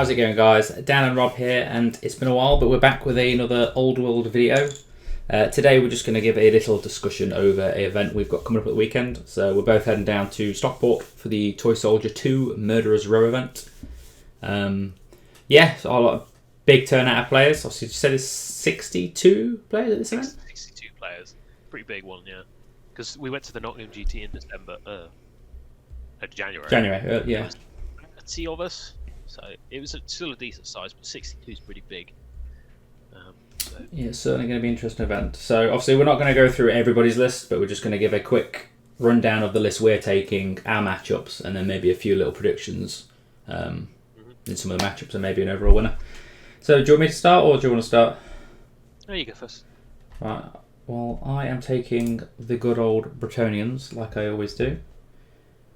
how's it going, guys? Dan and Rob here, and it's been a while, but we're back with another Old World video. Today we're just going to give a little discussion over an event we've got coming up at the weekend. So we're both heading down to Stockport for the Toy Soldier 2 Murderers Row event. So a lot of big turnout of players. Obviously, you said it's 62 players at this event? 62 players. Pretty big one, yeah. Because we went to the Nottingham GT in January. Yeah. 30 of us. So it was still a decent size, but 62 is pretty big. Yeah, it's certainly going to be an interesting event. So obviously we're not going to go through everybody's list, but we're just going to give a quick rundown of the list we're taking, our matchups, and then maybe a few little predictions in some of the matchups and maybe an overall winner. So do you want me to start, or do you want to start? No, you go first. Right. Well, I am taking the good old Bretonnians, like I always do.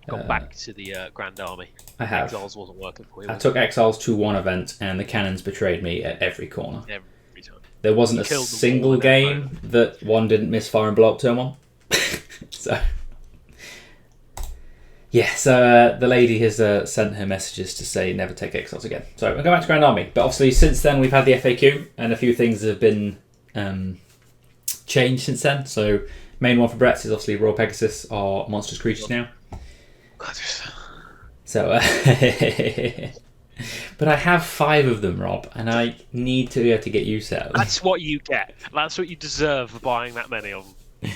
Gone back to the Grand Army. I have. Exiles wasn't working for you. I took Exiles to one event, and the Cannons betrayed me at every corner. Every time. There wasn't a single game that one didn't misfire and blow up turn one. So the lady has sent her messages to say never take Exiles again. So I'll go back to Grand Army. But obviously since then we've had the FAQ, and a few things have been changed since then. So main one for Brett's is obviously Royal Pegasus are monstrous creatures now. So, but I have 5 of them, Rob, and I need to be able to get use out of them. That's what you get. That's what you deserve for buying that many of them.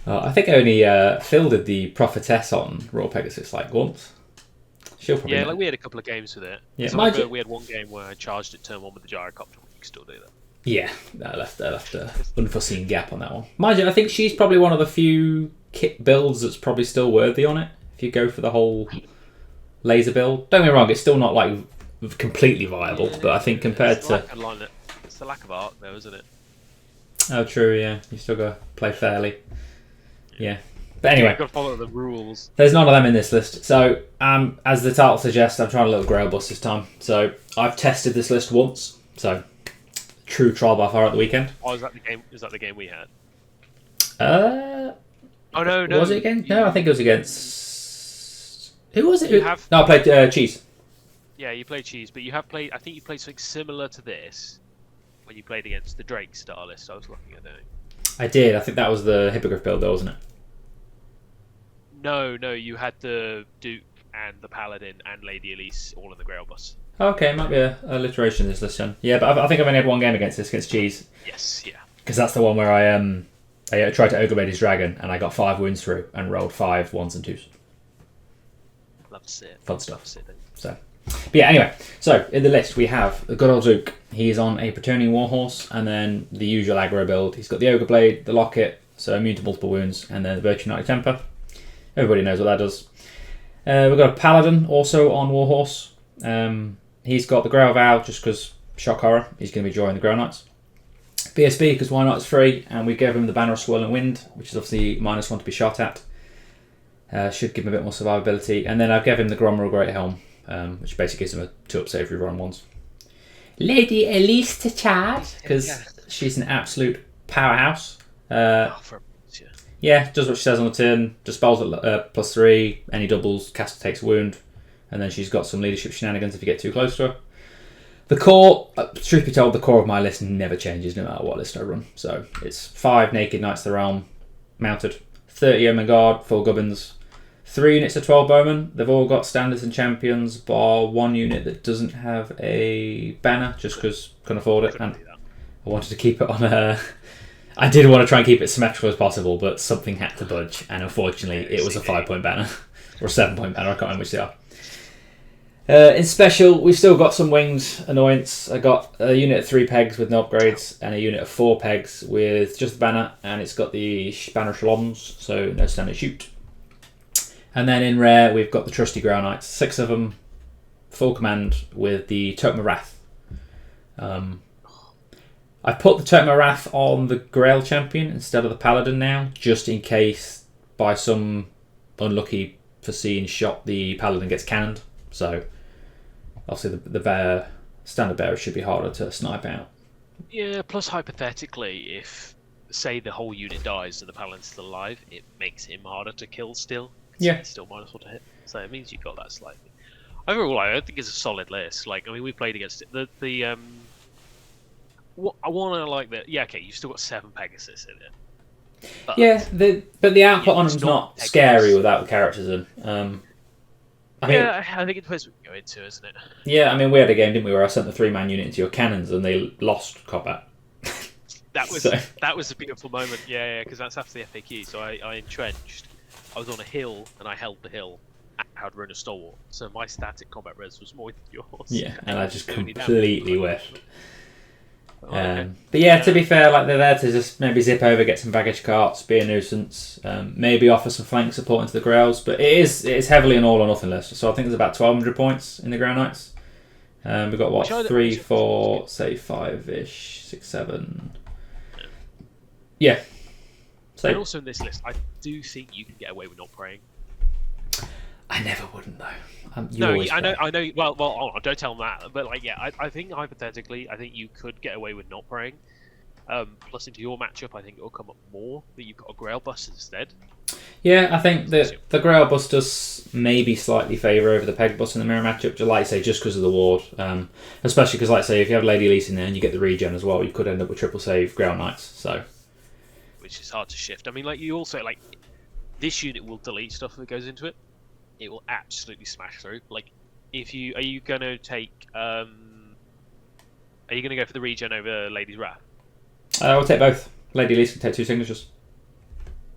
I think I only fielded the Prophetess on Royal Pegasus like once. She'll probably know. Like we had a couple of games with it. Yeah, so we had one game where I charged it turn 1 with the Gyrocopter. You can still do that. Yeah, I left a unforeseen gap on that one. Mind you, I think she's probably one of the few kit builds that's probably still worthy on it. If you go for the whole laser build, don't get me wrong, it's still not like completely viable, but I think compared to it's the lack of art, though, isn't it? Oh, true. Yeah, you still got to play fairly. Yeah, but anyway, you've got to follow the rules. There's none of them in this list. So, as the title suggests, I'm trying a little Grail bus this time. So I've tested this list once. So true trial by fire at the weekend. Oh, is that the game? Is that the game we had? Oh no! Was it again? No, I think it was against. Who was it? No, I played Cheese. Yeah, you played Cheese, but you have played. I think you played something similar to this when you played against the Drake star list. I was looking at that. I did. I think that was the Hippogriff build, though, wasn't it? No, you had the Duke and the Paladin and Lady Elise all in the Grail bus. Okay, it might be a alliteration in this list, then. Yeah, but I think I've only had one game against Cheese. Yes, yeah. Because that's the one where I tried to Ogre his dragon, and I got 5 wounds through and rolled 5 1s and 2s. Love to see it. Fun stuff. So, but yeah, anyway. So, in the list, we have the good old Zook. He's on a Bretonnian Warhorse, and then the usual aggro build. He's got the Ogre Blade, the Locket, so immune to multiple wounds, and then the Virtue Knightly Temper. Everybody knows what that does. We've got a Paladin, also on Warhorse. He's got the Grail Vow, just because shock horror. He's going to be joining the Grail Knights. BSB, because why not? It's free, and we gave him the Banner of Swirling Wind, which is obviously -1 to be shot at. Should give him a bit more survivability. And then I gave him the Gromrel Great Helm, which basically gives him a 2-up save for run ones. Lady Elise to charge, because she's an absolute powerhouse. Yeah, does what she says on the tin, dispels at +3, any doubles, caster takes a wound, and then she's got some leadership shenanigans if you get too close to her. The core, truth be told, the core of my list never changes no matter what list I run. So it's 5 Naked Knights of the Realm mounted, 30 Yeoman Guard, full gubbins, 3 units of 12 Bowmen. They've all got standards and champions, bar 1 unit that doesn't have a banner, just because couldn't afford it. And I wanted to keep it on a... I did want to try and keep it symmetrical as possible, but something had to budge, and unfortunately it was a 5-point banner, or a 7-point banner, I can't remember which they are. In special, we've still got some winged annoyance. I got a unit of 3 pegs with no upgrades, and a unit of 4 pegs with just the banner, and it's got the banner shalons, so no standard shoot. And then in rare, we've got the trusty Grail Knights, 6 of them, full command with the Totem of Wrath. I put the Totem of Wrath on the Grail champion instead of the Paladin now, just in case by some unlucky foreseen shot the Paladin gets cannoned. So obviously the standard bearer should be harder to snipe out. Yeah, plus hypothetically, if say the whole unit dies and the Paladin's still alive, it makes him harder to kill still. Yeah. He's still -1 to hit. So it means you got that slightly. Overall, I don't think it's a solid list. Like, I mean, we played against it. What I want to like that. Yeah, okay, you've still got 7 Pegasus in it. But Yeah, but the output on it's them's not not Pegasus. scary without the characters in. I mean, Yeah, I think it depends what you go into, isn't it? yeah, I mean, we had a game, didn't we, where I sent the 3-man unit into your cannons and they lost combat. That was So- that was a beautiful moment. Yeah, because that's after the FAQ. So I entrenched. I was on a hill and I held the hill. And I had run a stalwart, so my static combat res was more than yours. Yeah, and I just Doing it now. completely whiffed. Oh, okay. But yeah, to be fair, like they're there to just maybe zip over, get some baggage carts, be a nuisance, maybe offer some flank support into the Grails. But it is heavily an all or nothing list. So I think there's about 1,200 points in the Grey Knights. We've got what, Which are 3, the- 4, say 5-ish, 6, 7. Yeah. So And also in this list, I do think you can get away with not praying. I never wouldn't though. You No, always I know, pray. I know. Well, hold on, don't tell them that. But like, yeah, I think hypothetically, I think you could get away with not praying. Plus, into your matchup, I think it will come up more that you've got a Grail bust instead. Yeah, I think that the Grail bust does maybe slightly favour over the Peg bust in the mirror matchup, like I say, just because of the ward. Especially because, like I say, if you have Lady Elise in there and you get the regen as well, you could end up with triple save Grail Knights. So Which is hard to shift. I mean, like, you also, like, this unit will delete stuff that goes into it. It will absolutely smash through. Like, are you going to take, are you going to go for the regen over Lady's Wrath? I'll take both. Lady Elise can take 2 signatures.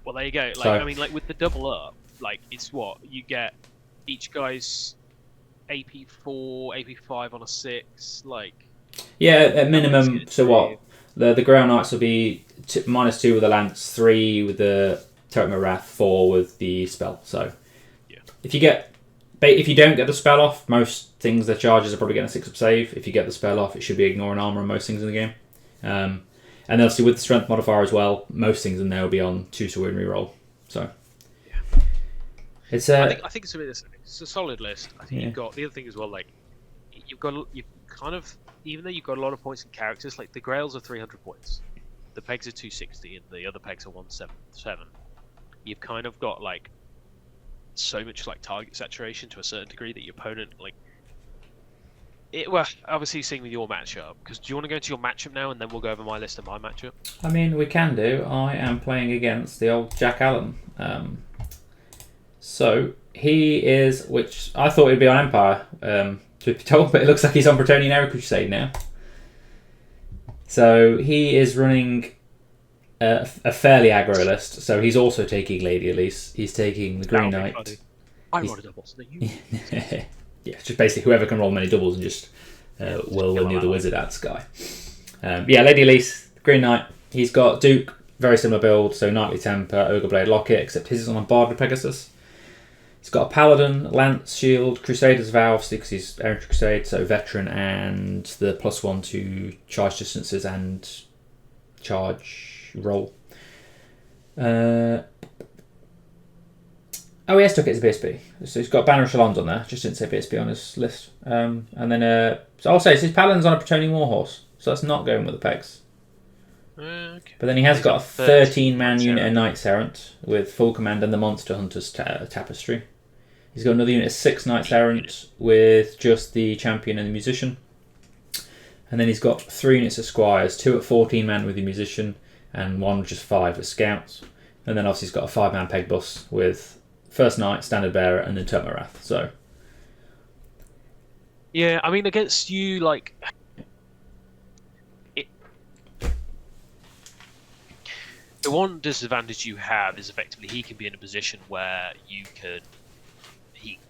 Well, there you go. Like, So- I mean, like, with the double up, like, it's what? You get each guy's AP4, AP5 on a 6, like... Yeah, at That's minimum. good So for what? you. The Grail Knights will be -2 with the Lance, 3 with the Totem of Wrath, 4 with the spell. So Yeah. if you don't get the spell off, most things the charges are probably getting a 6-up save. If you get the spell off, it should be ignoring armor on most things in the game. And obviously with the strength modifier as well, most things in there will be on 2 to win reroll. So it's I think it's a solid list. I think Yeah. you've got the other thing as well. Like you've kind of, even though you've got a lot of points in characters, like the Grails are 300 points, the Pegs are 260, and the other Pegs are 177. You've kind of got like so much like target saturation to a certain degree that your opponent like. Well, obviously seeing with your matchup, because do you want to go into your matchup now, and then we'll go over my list and my matchup? I mean, we can do. I am playing against the old Jack Allen. So he is, which I thought he'd be on Empire, truth be told, but it looks like he's on Bretonnian Era Crusade now. So he is running a fairly aggro list. So he's also taking Lady Elise. He's taking the Green That'll be Knight. funny. I rolled a double, so you. Yeah, it's just basically whoever can roll many doubles and just will kill win that the one. wizard out Sky. Yeah, Lady Elise, Green Knight. He's got Duke, very similar build, so Knightly Temper, Ogre Blade, Locket, except his is on a Bard with Pegasus. He's got a Paladin, Lance, Shield, Crusader's Vow, obviously because he's Errant Crusade, so Veteran, and the +1 to charge distances and charge roll. Oh, he has took it as BSB. So he's got Banner of Shalons on there. Just didn't say BSB on his list. And then, so I'll say his Paladin's on a Bretonnian Warhorse. So that's not going with the pegs. Okay. But then he has He's got a got 13 13-man Knights unit of Errant. Knights Errant with full command and the Monster Hunter's Tapestry. He's got another unit of 6 Knights Errant with just the Champion and the Musician. And then he's got 3 units of Squires, 2 at 14-man with the Musician and 1 with just 5 as Scouts. And then obviously he's got a 5-man peg bus with First Knight, Standard Bearer, and then Totem of Wrath. So Yeah, I mean, against you, like, the one disadvantage you have is effectively he can be in a position where he can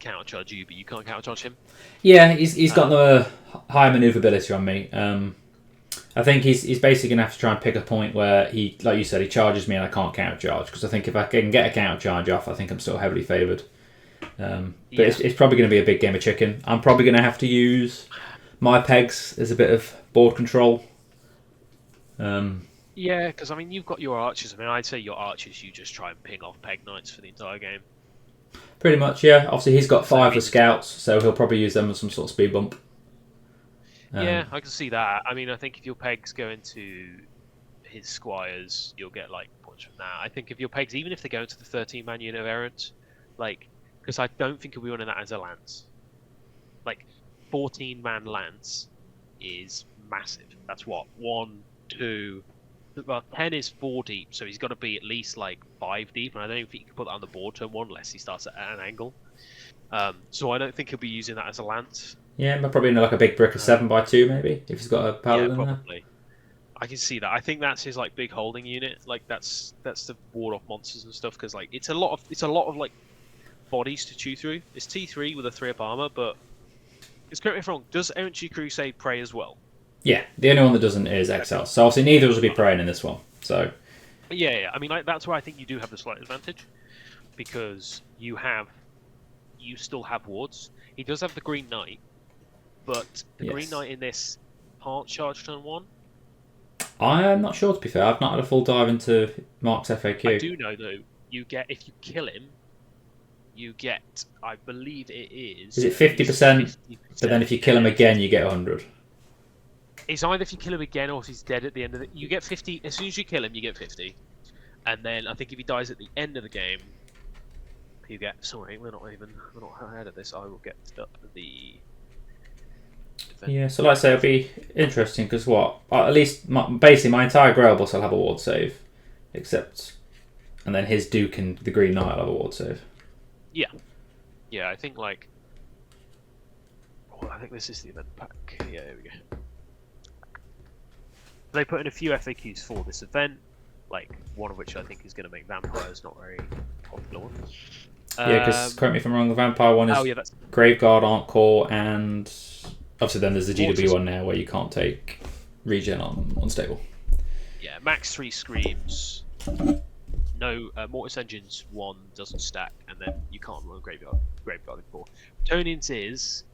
countercharge you, but you can't countercharge him. yeah, he's got the high manoeuvrability on me. I think he's basically going to have to try and pick a point where he, like you said, he charges me and I can't countercharge. Because I think if I can get a countercharge off, I think I'm still heavily favoured. But Yeah. it's probably going to be a big game of chicken. I'm probably going to have to use my pegs as a bit of board control. Yeah, because I mean, you've got your archers. I mean, I'd say your archers, you just try and ping off peg knights for the entire game. Pretty much, yeah. Obviously, he's got So, 5 I with mean- scouts, so he'll probably use them as some sort of speed bump. Yeah, I can see that. I mean, I think if your pegs go into his squires, you'll get like points from that. I think if your pegs, even if they go into the 13-man unit of errant, like, because I don't think he'll be running that as a lance. Like 14-man lance is massive. That's what 1, 2. Well, 10 is 4 deep, so he's got to be at least like 5 deep, and I don't think he can put that on the board turn 1 unless he starts at an angle. So I don't think he'll be using that as a lance. Yeah, probably in like a big brick of 7x2 maybe, if he's got a paladin. Yeah, probably. I can see that. I think that's his like big holding unit. Like that's to ward off monsters and stuff, because like it's a lot of like bodies to chew through. It's T3 with a 3-up armor, but it's correct me if I'm wrong. Does Errantry Crusade pray as well? Yeah, the only one that doesn't is XL. So obviously neither of us will be praying in this one. So yeah. I mean, like, that's where I think you do have the slight advantage, because you still have wards. He does have the Green Knight, but the Green Knight in this can't charge turn 1. I am not sure, to be fair. I've not had a full dive into Mark's FAQ. I do know though. If you kill him, you get, I believe it is. Is it 50%? But then if you kill him again, you get 100. It's either if you kill him again or if he's dead at the end of it. You get 50 as soon as you kill him. You get 50, and then I think if he dies at the end of the game, you get. Sorry, we're not ahead of this. I will get up the. Yeah, so like I say, it'll be interesting because at least basically my entire Grail boss will have a ward save, and then his Duke and the Green Knight will have a ward save. Yeah, I think like. Well, I think this is the event pack. Yeah, here we go. They put in a few FAQs for this event, like one of which I think is going to make vampires not very popular one. Yeah, because correct me if I'm wrong, the vampire one is Graveguard, Aren't Core, and obviously then there's the GW one now where you can't take regen on unstable. Yeah, max 3 screams. No, Mortis Engines 1 doesn't stack, and then you can't run Graveguard 4. Tonins is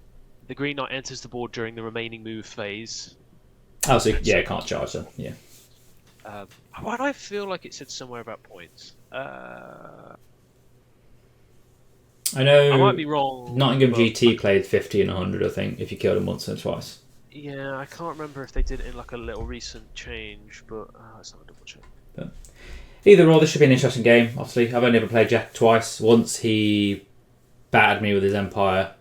the Green Knight enters the board during the remaining move phase. Oh, so yeah, it can't charge then. Yeah. Why do I feel like it said somewhere about points? I know. I might be wrong. Nottingham GT played 50 and 100, I think, if you killed him once or twice. Yeah, I can't remember if they did it in like a little recent change, but let's have a double check. But either or, this should be an interesting game. Obviously, I've only ever played Jack twice. Once he battered me with his Empire.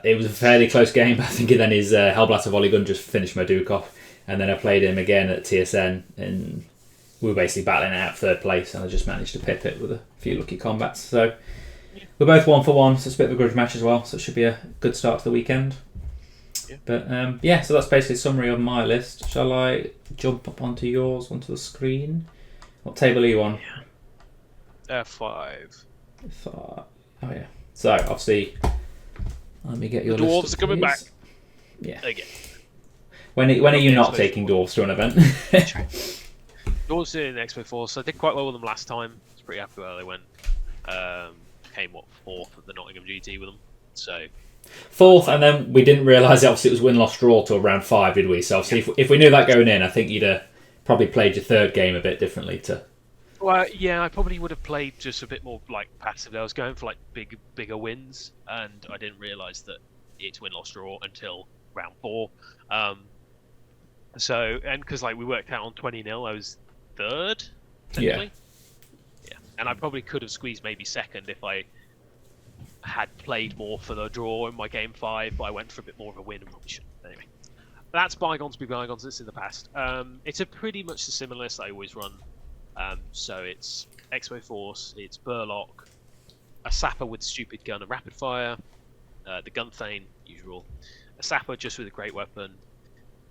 It was a fairly close game. I think then his Hellblaster volley gun just finished my Duke off, and then I played him again at TSN, and we were basically battling out 3rd place, and I just managed to pip it with a few lucky combats. So we're both 1 for 1, so it's a bit of a grudge match as well. So it should be a good start to the weekend. Yeah. But so that's basically a summary of my list. Shall I jump up onto yours, onto the screen? What table are you on? F5. Oh yeah. So obviously, let me get your the dwarves list are coming back. Yeah. Again. When are you not taking dwarves to an event? Dwarves in Expo Force. So I did quite well with them last time. I was pretty happy where they went. Came 4th at the Nottingham GT with them. So 4th, and then we didn't realise obviously it was win-loss draw till round 5, did we? So obviously if we knew that going in, I think you'd probably played your 3rd game a bit differently to. Well, yeah, I probably would have played just a bit more like passively. I was going for like bigger wins, and I didn't realise that it's win-loss draw until round 4. So, and because like we worked out on 20-0, I was 3rd, technically. Yeah, and I probably could have squeezed maybe 2nd if I had played more for the draw in my game 5, but I went for a bit more of a win. Anyway, that's bygones be bygones. It's in the past. It's a pretty much the similar list I always run. So it's Expo Force, it's Burlock, a Sapper with Stupid Gun and Rapid Fire, the Gunthane, usual, a Sapper just with a Great Weapon,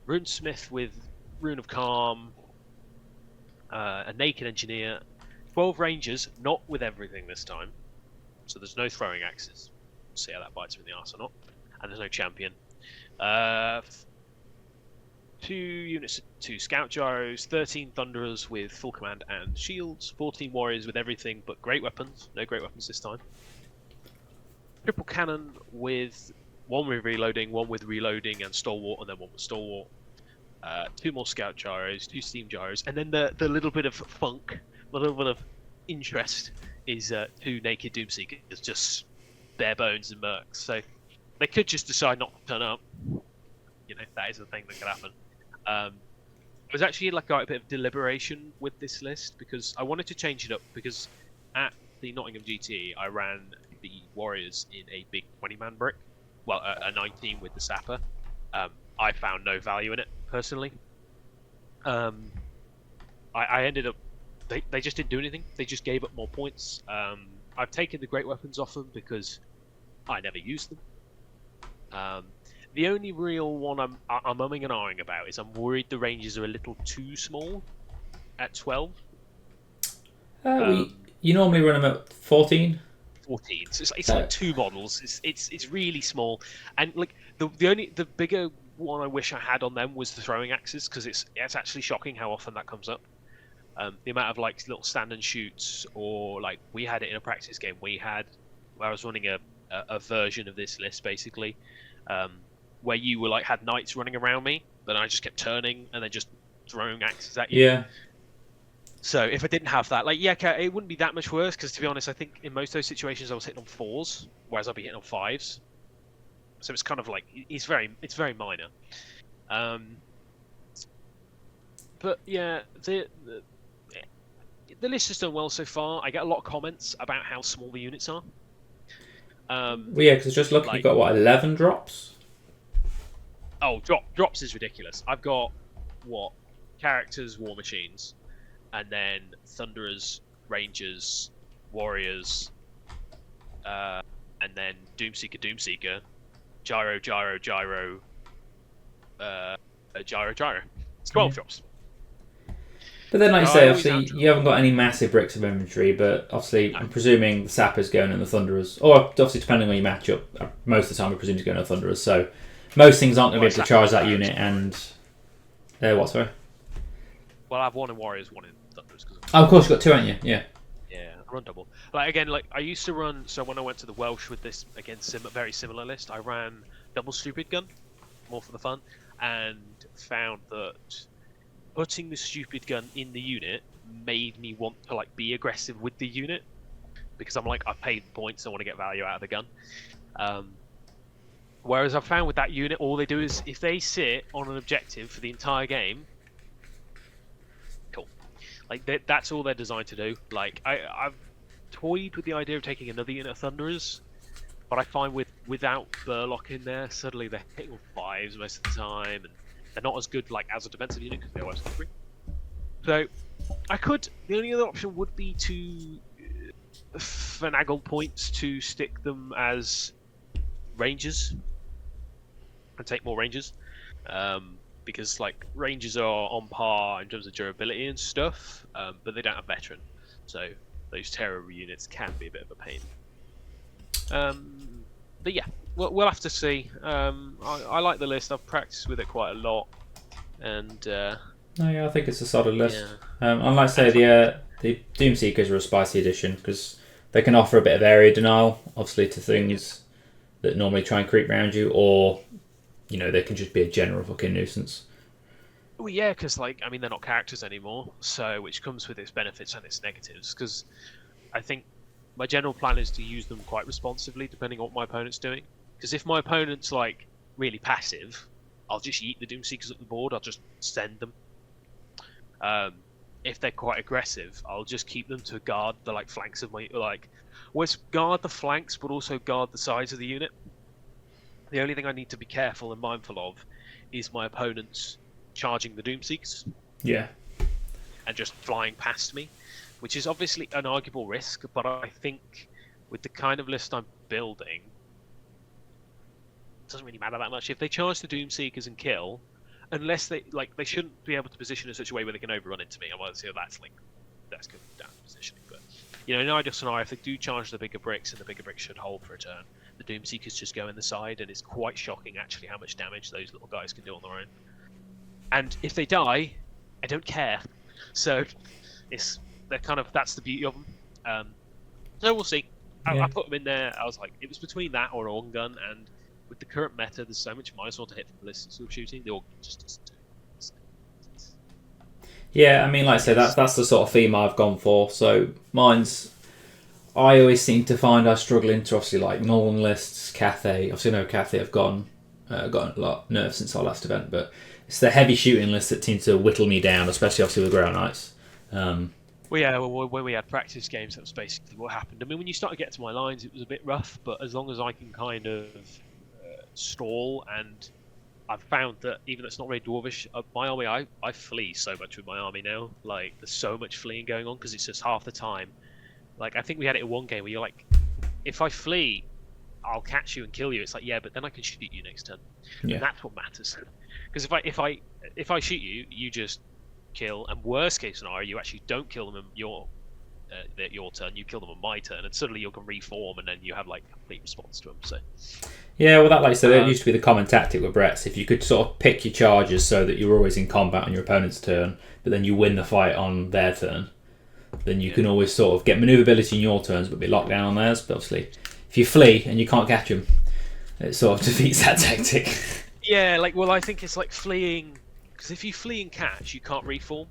Runesmith with Rune of Calm, a Naked Engineer, 12 Rangers, not with everything this time, so there's no throwing axes. We'll see how that bites me in the arse or not, and there's no champion. 2 units, 2 Scout Gyros, 13 Thunderers with full command and shields, 14 Warriors with everything but great weapons. No great weapons this time. Triple Cannon with 1 with reloading, 1 with reloading and Stalwart, and then 1 with Stalwart. 2 more Scout Gyros, 2 Steam Gyros, and then the little bit of funk, a little bit of interest is 2 Naked Doomseekers, just bare bones and mercs. So they could just decide not to turn up. You know, that is a thing that could happen. There was actually like a bit of deliberation with this list because I wanted to change it up because at the Nottingham GT I ran the warriors in a big 20-man brick, well, a 19 with the sapper. I found no value in it personally. I ended up they just didn't do anything. They just gave up more points. I've taken the great weapons off them because I never used them. The only real one I'm umming and ahhing about is I'm worried the ranges are a little too small at 12. You normally run them at 14. 14. So it's like 2 models. It's really small, and like the bigger one I wish I had on them was the throwing axes, because it's actually shocking how often that comes up. The amount of like little stand and shoots, or like we had it in a practice game where I was running a version of this list basically, where you were like had knights running around me, but I just kept turning and then just throwing axes at you. Yeah. So if I didn't have that, like, yeah, okay, it wouldn't be that much worse, because to be honest, I think in most of those situations I was hitting on 4s, whereas I'll be hitting on 5s. So it's kind of like it's very minor. But yeah, the list has done well so far. I get a lot of comments about how small the units are. Well, yeah, because just look, you've got what, 11 drops? Oh, drops is ridiculous. I've got characters, war machines, and then Thunderers, Rangers, Warriors, and then Doomseeker, Gyro, Gyro. It's 12 drops. But then, like you say, obviously, you haven't got any massive bricks of inventory, but obviously, I'm presuming the Sapper's going in the Thunderers. Or, obviously, depending on your matchup, most of the time, I presume he's going to Thunderers. So, most things aren't going to be able to charge that unit, and... what, sorry? Well, I have one in Warriors, one in Thunderers. Oh, of course, you've got 2, haven't you? Yeah. Yeah, I run double. Like, again, like, I used to run... So, when I went to the Welsh with this, again, very similar list, I ran double Stupid Gun, more for the fun, and found that putting the Stupid Gun in the unit made me want to like be aggressive with the unit, because I'm like, I've paid points, I want to get value out of the gun. Whereas I've found with that unit, all they do is if they sit on an objective for the entire game, cool. Like that's all they're designed to do. Like I've toyed with the idea of taking another unit of Thunderers, but I find without Burlock in there, suddenly they're hitting on 5s most of the time, and they're not as good like as a defensive unit because they're always free. So the only other option would be to finagle points to stick them as Rangers and take more Rangers, because like Rangers are on par in terms of durability and stuff, but they don't have veteran, so those terror units can be a bit of a pain. But yeah, we'll have to see. I like the list. I've practiced with it quite a lot, and yeah, I think it's a solid list. Yeah. And like I say, the Doomseekers are a spicy addition because they can offer a bit of area denial, obviously, to things that normally try and creep around you, or they can just be a general fucking nuisance. Well, yeah, because like they're not characters anymore, so which comes with its benefits and its negatives. Because I think my general plan is to use them quite responsively, depending on what my opponent's doing. Because if my opponent's like really passive, I'll just yeet the Doomseekers up the board. I'll just send them. If they're quite aggressive, I'll just keep them to guard the like flanks of my guard the flanks, but also guard the sides of the unit. The only thing I need to be careful and mindful of is my opponent's charging the Doomseekers. Yeah. And just flying past me, which is obviously an arguable risk, but I think with the kind of list I'm building, it doesn't really matter that much. If they charge the Doomseekers and kill, unless they shouldn't be able to position in such a way where they can overrun into me. Otherwise, that's good down positioning. But in an ideal scenario, if they do charge the bigger bricks and the bigger bricks should hold for a turn, the Doomseekers just go in the side, and it's quite shocking actually how much damage those little guys can do on their own. And if they die, I don't care. So that's the beauty of them. So we'll see. I put them in there. I was like, it was between that or an organ gun, and with the current meta, there's so much -1 to hit from ballistic shooting. The organ just doesn't do it. Yeah, like I said, that's the sort of theme I've gone for. So I always seem to find I struggle into obviously like Northern lists, Cathay. Obviously, no Cathay have gotten a lot nerfed since our last event, but it's the heavy shooting list that seems to whittle me down, especially obviously with Grail Knights. Well, yeah, when we had practice games, that was basically what happened. I mean, when you start to get to my lines, it was a bit rough, but as long as I can kind of stall, and I've found that even though it's not very dwarvish, my army, I flee so much with my army now. Like, there's so much fleeing going on because it's just half the time. Like, I think we had it in one game where you're like, if I flee, I'll catch you and kill you. It's like, yeah, but then I can shoot you next turn, Yeah. and that's what matters. Because if I shoot you, you just kill, and worst case scenario, you actually don't kill them in your turn. You kill them on my turn, and suddenly you can reform, and then you have like complete response to them. So Yeah, well, that like so that used to be the common tactic with Brett's. If you could sort of pick your charges so that you're always in combat on your opponent's turn, but then you win the fight on their turn, then you can always sort of get maneuverability in your turns, but be locked down on theirs. But obviously, if you flee and you can't catch them, it sort of defeats that tactic. yeah, like, well, I think it's like fleeing, because if you flee and catch, you can't reform.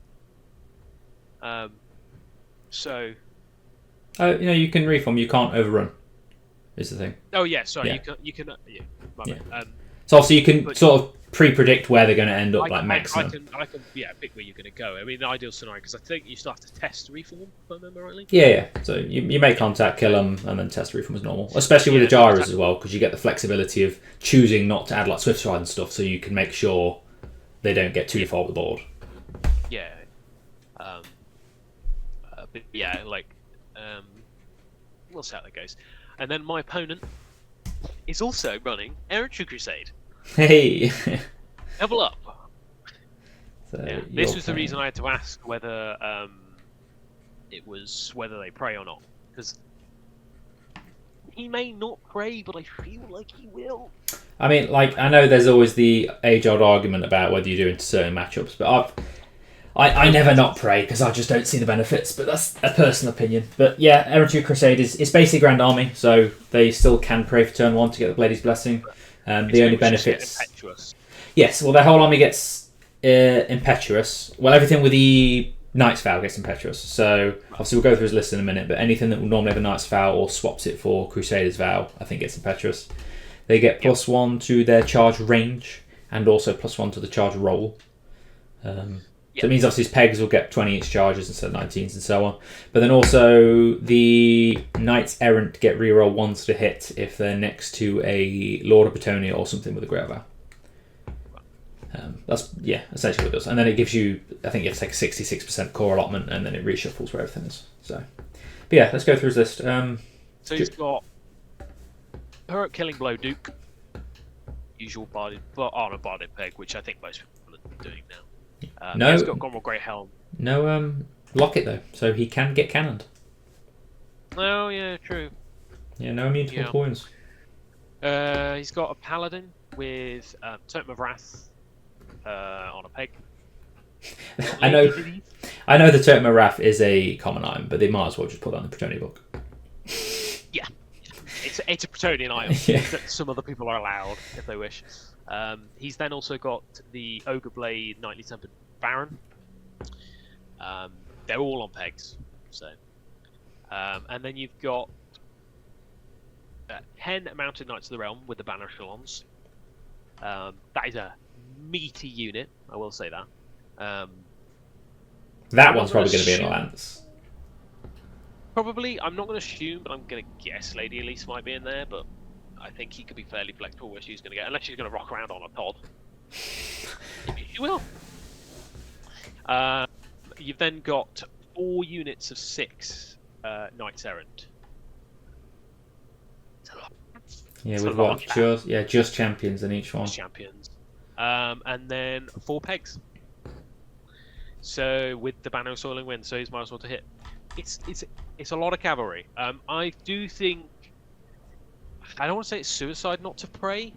So. You can reform. You can't overrun. Is the thing. Oh yeah, sorry. Yeah. You can. Yeah. Yeah. So obviously you can sort of pre-predict where they're going to end up, like maximum. I can pick where you're going to go. I mean, the ideal scenario, because I think you still have to test reform, if I remember rightly. Yeah. So you make contact, kill them, and then test reform as normal. Especially with the gyros as well, because you get the flexibility of choosing not to add like Swift Stride and stuff, so you can make sure they don't get too far up the board. Yeah. But yeah, like, we'll see how that goes. And then my opponent is also running Errantry Crusade. Hey. Level up. So yeah. This was the reason I had to ask whether whether they pray or not, because he may not pray, but I feel like he will. I mean, like, I know there's always the age-old argument about whether you do into certain matchups, but I never not pray because I just don't see the benefits, but that's a personal opinion. But yeah, Errantry Crusade is basically Grand Army, so they still can pray for turn 1 to get the Blade's Blessing. The only benefits... Yes, well, their whole army gets Impetuous. Well, everything with the Knight's Vow gets Impetuous. So, obviously we'll go through his list in a minute, but anything that will normally have a Knight's Vow or swaps it for Crusader's Vow, I think gets Impetuous. They get +1 to their charge range, and also +1 to the charge roll. So it means obviously his pegs will get 20 each charges instead of 19s and so on. But then also the Knights Errant get reroll 1s to hit if they're next to a Lord of Brittonia or something with a Great Vow. That's essentially what it does. And then it gives you, I think you have to take a 66% core allotment, and then it reshuffles where everything is. So, but yeah, let's go through his list. So he's got Heroic Killing Blow Duke, usual Barded, on a Barded Peg, which I think most people are doing now. No, he's got Gomeril Grey Helm. No Locket though, so he can get cannoned. Oh yeah, true. Yeah, no immune to multiple wounds. He's got a Paladin with Totem of Wrath on a peg. I know the Totem of Wrath is a common item, but they might as well just put that in the Bretonnia book. Yeah, it's a Bretonnian item that some other people are allowed if they wish. He's then also got the Ogre Blade Knightly Tempered Baron. They're all on pegs, so. And then you've got 10 Mounted Knights of the Realm with the Banner Echelons. That is a meaty unit, I will say that. That one's probably going to be in a Lance. Probably, I'm not going to assume, but I'm going to guess Lady Elise might be in there, but I think he could be fairly flexible where she's going to go, unless she's going to rock around on a pod. Maybe she will. You've then got 4 units of 6 Knights Errant. Yeah, with what? Just champions in each one. Just champions. And then 4 pegs. So with the Banner of Soiling Wind, so he's might as well to hit. It's a lot of cavalry. I do think, I don't want to say it's suicide not to pray.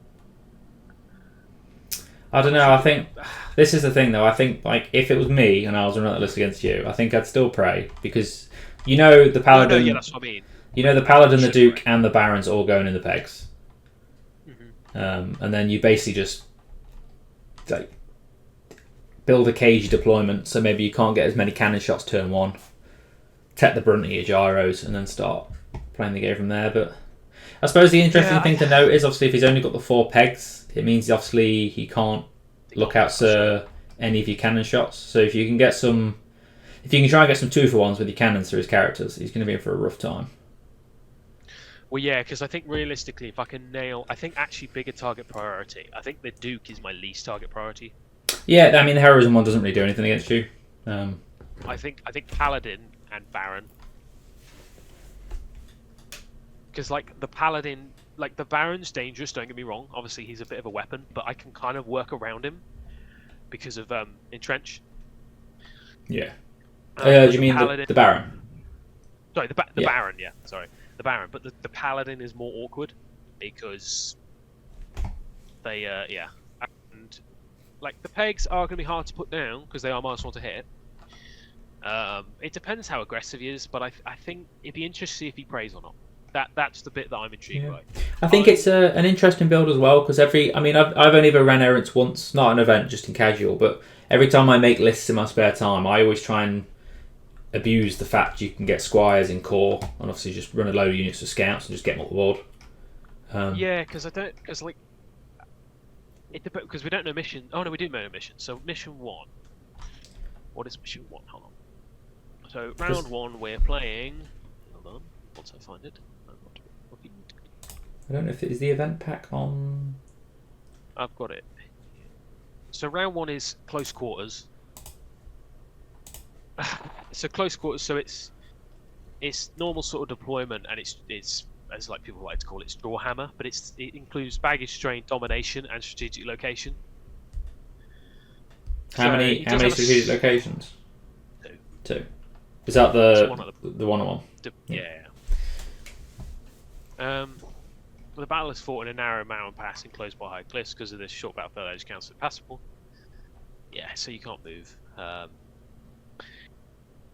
I don't know. I think this is the thing, though. I think like if it was me and I was running that list against you, I think I'd still pray because the Paladin. No, yeah, that's what I mean. The Paladin, the Duke, and the Barons all going in the pegs. Mm-hmm. And then you basically just like build a cage deployment, so maybe you can't get as many cannon shots turn 1. Take the brunt of your gyros, and then start playing the game from there. But I suppose the interesting thing to note is obviously if he's only got the 4 pegs, it means obviously he can't look out any of your cannon shots. So if you can get some if you can try and get some 2-for-1s with your cannons through his characters, he's going to be in for a rough time. Well, yeah, because I think realistically, if I can nail, I think actually bigger target priority. I think the Duke is my least target priority. Yeah, I mean the heroism one doesn't really do anything against you. I think Paladin and Baron, because like the Paladin, like the Baron's dangerous. Don't get me wrong. Obviously, he's a bit of a weapon, but I can kind of work around him because of entrench. Yeah. Do you mean Paladin, the Baron? Sorry, the Baron. Yeah, sorry, the Baron. But the Paladin is more awkward because they yeah, and like the pegs are going to be hard to put down because they are -1 to hit. It depends how aggressive he is, but I think it'd be interesting to see if he prays or not. That's the bit that I'm intrigued by. I think it's an interesting build as well because I've only ever ran errants once, not an event, just in casual. But every time I make lists in my spare time, I always try and abuse the fact you can get squires in core, and obviously just run a load of units of scouts and just get them up the board. Yeah, because we don't know mission. Oh no, we do know mission. So mission 1. What is mission 1? Hold on. So round 1, we're playing. Hold on. Once I find it. I don't know if it is the event pack on. I've got it. So round 1 is close quarters. So close quarters. So it's normal sort of deployment, and it's as like people like to call it, straw hammer, but it includes baggage strain, domination, and strategic location. How many strategic locations? 2. Is that the one-on-one? Yeah. The battle is fought in a narrow mountain pass enclosed by high cliffs. Because of this, short battlefield edge counts as passable. Yeah, so you can't move.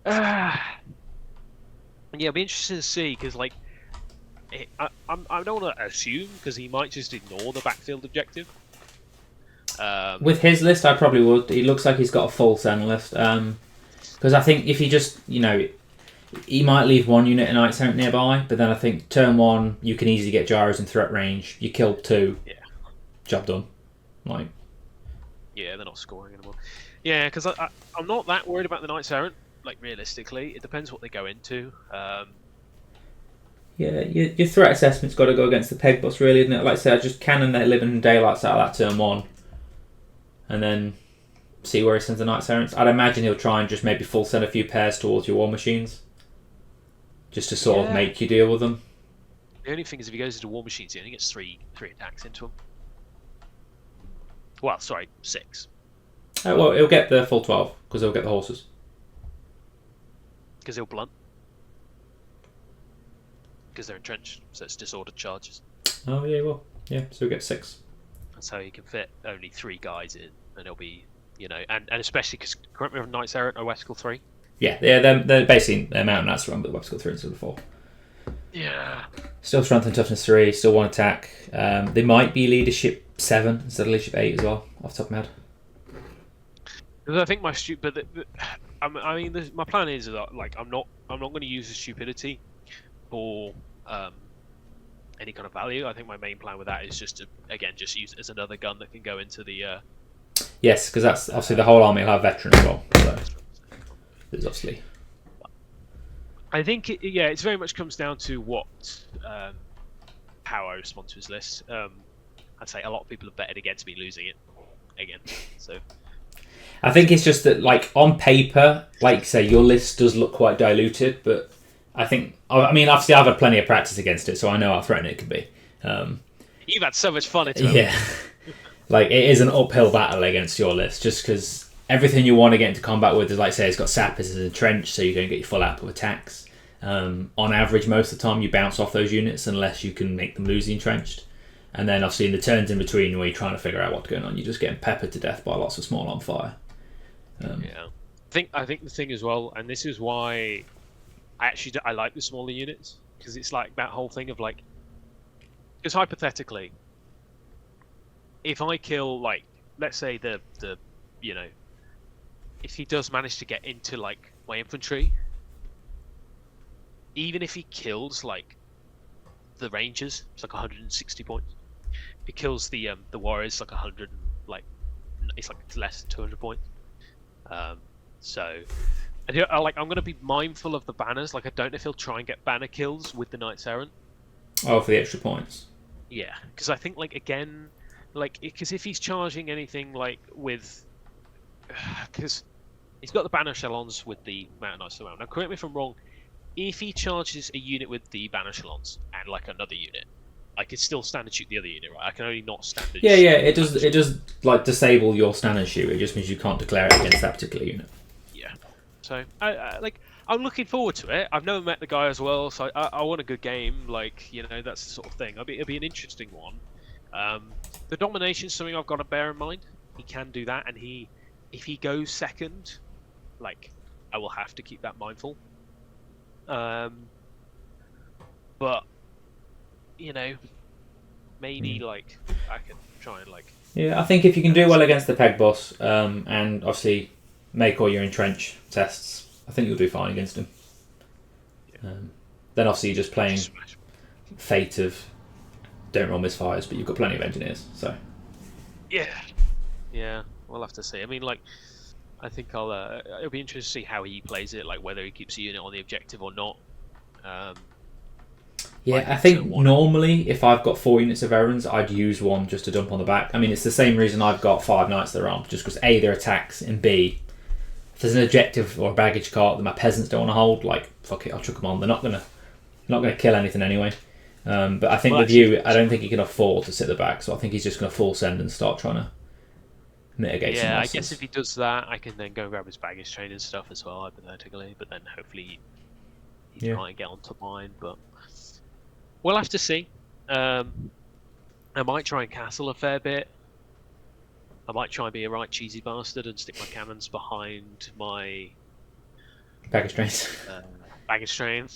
Yeah, it'll be interesting to see because, like, I don't want to assume because he might just ignore the backfield objective. With his list, I probably would. He looks like he's got a full Sen list. Because I think if he just, he might leave 1 unit of Knights Errant nearby, but then I think turn 1, you can easily get gyros in threat range. You kill 2. Yeah. Job done. Like. Yeah, they're not scoring anymore. Yeah, because I'm not that worried about the Knights Errant. Like, realistically, it depends what they go into. Yeah, your threat assessment's got to go against the peg boss, really, isn't it? Like I said, I just cannon their living daylights out of that turn 1. And then see where he sends the Knights Errant. I'd imagine he'll try and just maybe full send a few pairs towards your war machines. Just to sort of make you deal with them. The only thing is if he goes into war machines, he only gets 3 attacks into them. Well, sorry, 6. Well, he'll get the full 12, because he'll get the horses. Because he'll blunt. Because they're entrenched, so it's disordered charges. Oh, yeah, well. Yeah, so he'll get 6. That's how he can fit only 3 guys in, and he'll be, and especially because, correct me if Knights Errant are Westicle 3. Yeah, they're basically they're mountain knights run, but Westicle 3 instead of 4. Yeah. Still strength and toughness 3, still 1 attack. They might be leadership 7 instead of leadership 8 as well, off the top of my head. Because I think my plan is that I'm not going to use the stupidity for any kind of value. I think my main plan with that is just to just use it as another gun that can go into the. Yes, because that's obviously the whole army will have veteran as well. So there's obviously. I think it very much comes down to how I respond to his list. I'd say a lot of people have betted against me losing it again. So. I think it's just that, like, on paper, like, say, your list does look quite diluted, but I think, obviously I've had plenty of practice against it, so I know how threatening it can be. You've had so much fun at it. Yeah. Like, it is an uphill battle against your list, just because everything you want to get into combat with is, like, say, it's got sappers as a trench, so you're going to get your full output attacks. On average, most of the time, you bounce off those units unless you can make them lose the entrenched. And then, obviously, in the turns in between where you're trying to figure out what's going on, you're just getting peppered to death by lots of small on fire. Yeah, I think the thing as well, and this is why I like the smaller units, because it's like that whole thing of like, because hypothetically, if I kill, like, let's say the if he does manage to get into like my infantry, even if he kills like the rangers, it's like 160 points. If he kills the warriors, it's like 100, like it's less than 200 points. So I'm going to be mindful of the banners. Like, I don't know if he'll try and get banner kills with the Knights Errant. Oh, for the extra points. Yeah, because I think because if he's charging anything like with, because he's got the banner echelons with the Mountain Knights around. Now, correct me if I'm wrong. If he charges a unit with the banner echelons and like another unit, I could still stand and shoot the other unit, right? I can only not stand and Yeah, shoot. yeah. It does like disable your stand and shoot. It just means you can't declare it against that particular unit. Yeah. So I'm looking forward to it. I've never met the guy as well, so I want a good game. Like, that's the sort of thing. It'll be an interesting one. The domination is something I've got to bear in mind. He can do that, and if he goes second, like, I will have to keep that mindful. But maybe like I can try and like. Yeah, I think if you can do well against the peg boss, and obviously make all your entrench tests, I think you'll do fine against him. Yeah. Then obviously you're just playing fate of don't roll misfires, but you've got plenty of engineers, so. Yeah, we'll have to see. I mean, like, I think it'll be interesting to see how he plays it, like whether he keeps a unit on the objective or not. Yeah, I think normally if I've got 4 units of errands, I'd use one just to dump on the back. I mean, it's the same reason I've got 5 knights that are armed, just because A, they're attacks, and B, if there's an objective or a baggage cart that my peasants don't want to hold, like, fuck it, I'll chuck them on. They're not gonna kill anything anyway. But I think with you, I don't think he can afford to sit at the back, so I think he's just going to full send and start trying to mitigate some losses. I guess if he does that, I can then go grab his baggage train and stuff as well, hypothetically, but then hopefully he try and get onto mine, but we'll have to see. I might try and castle a fair bit. I might try and be a right cheesy bastard and stick my cannons behind my baggage trains. Baggage train.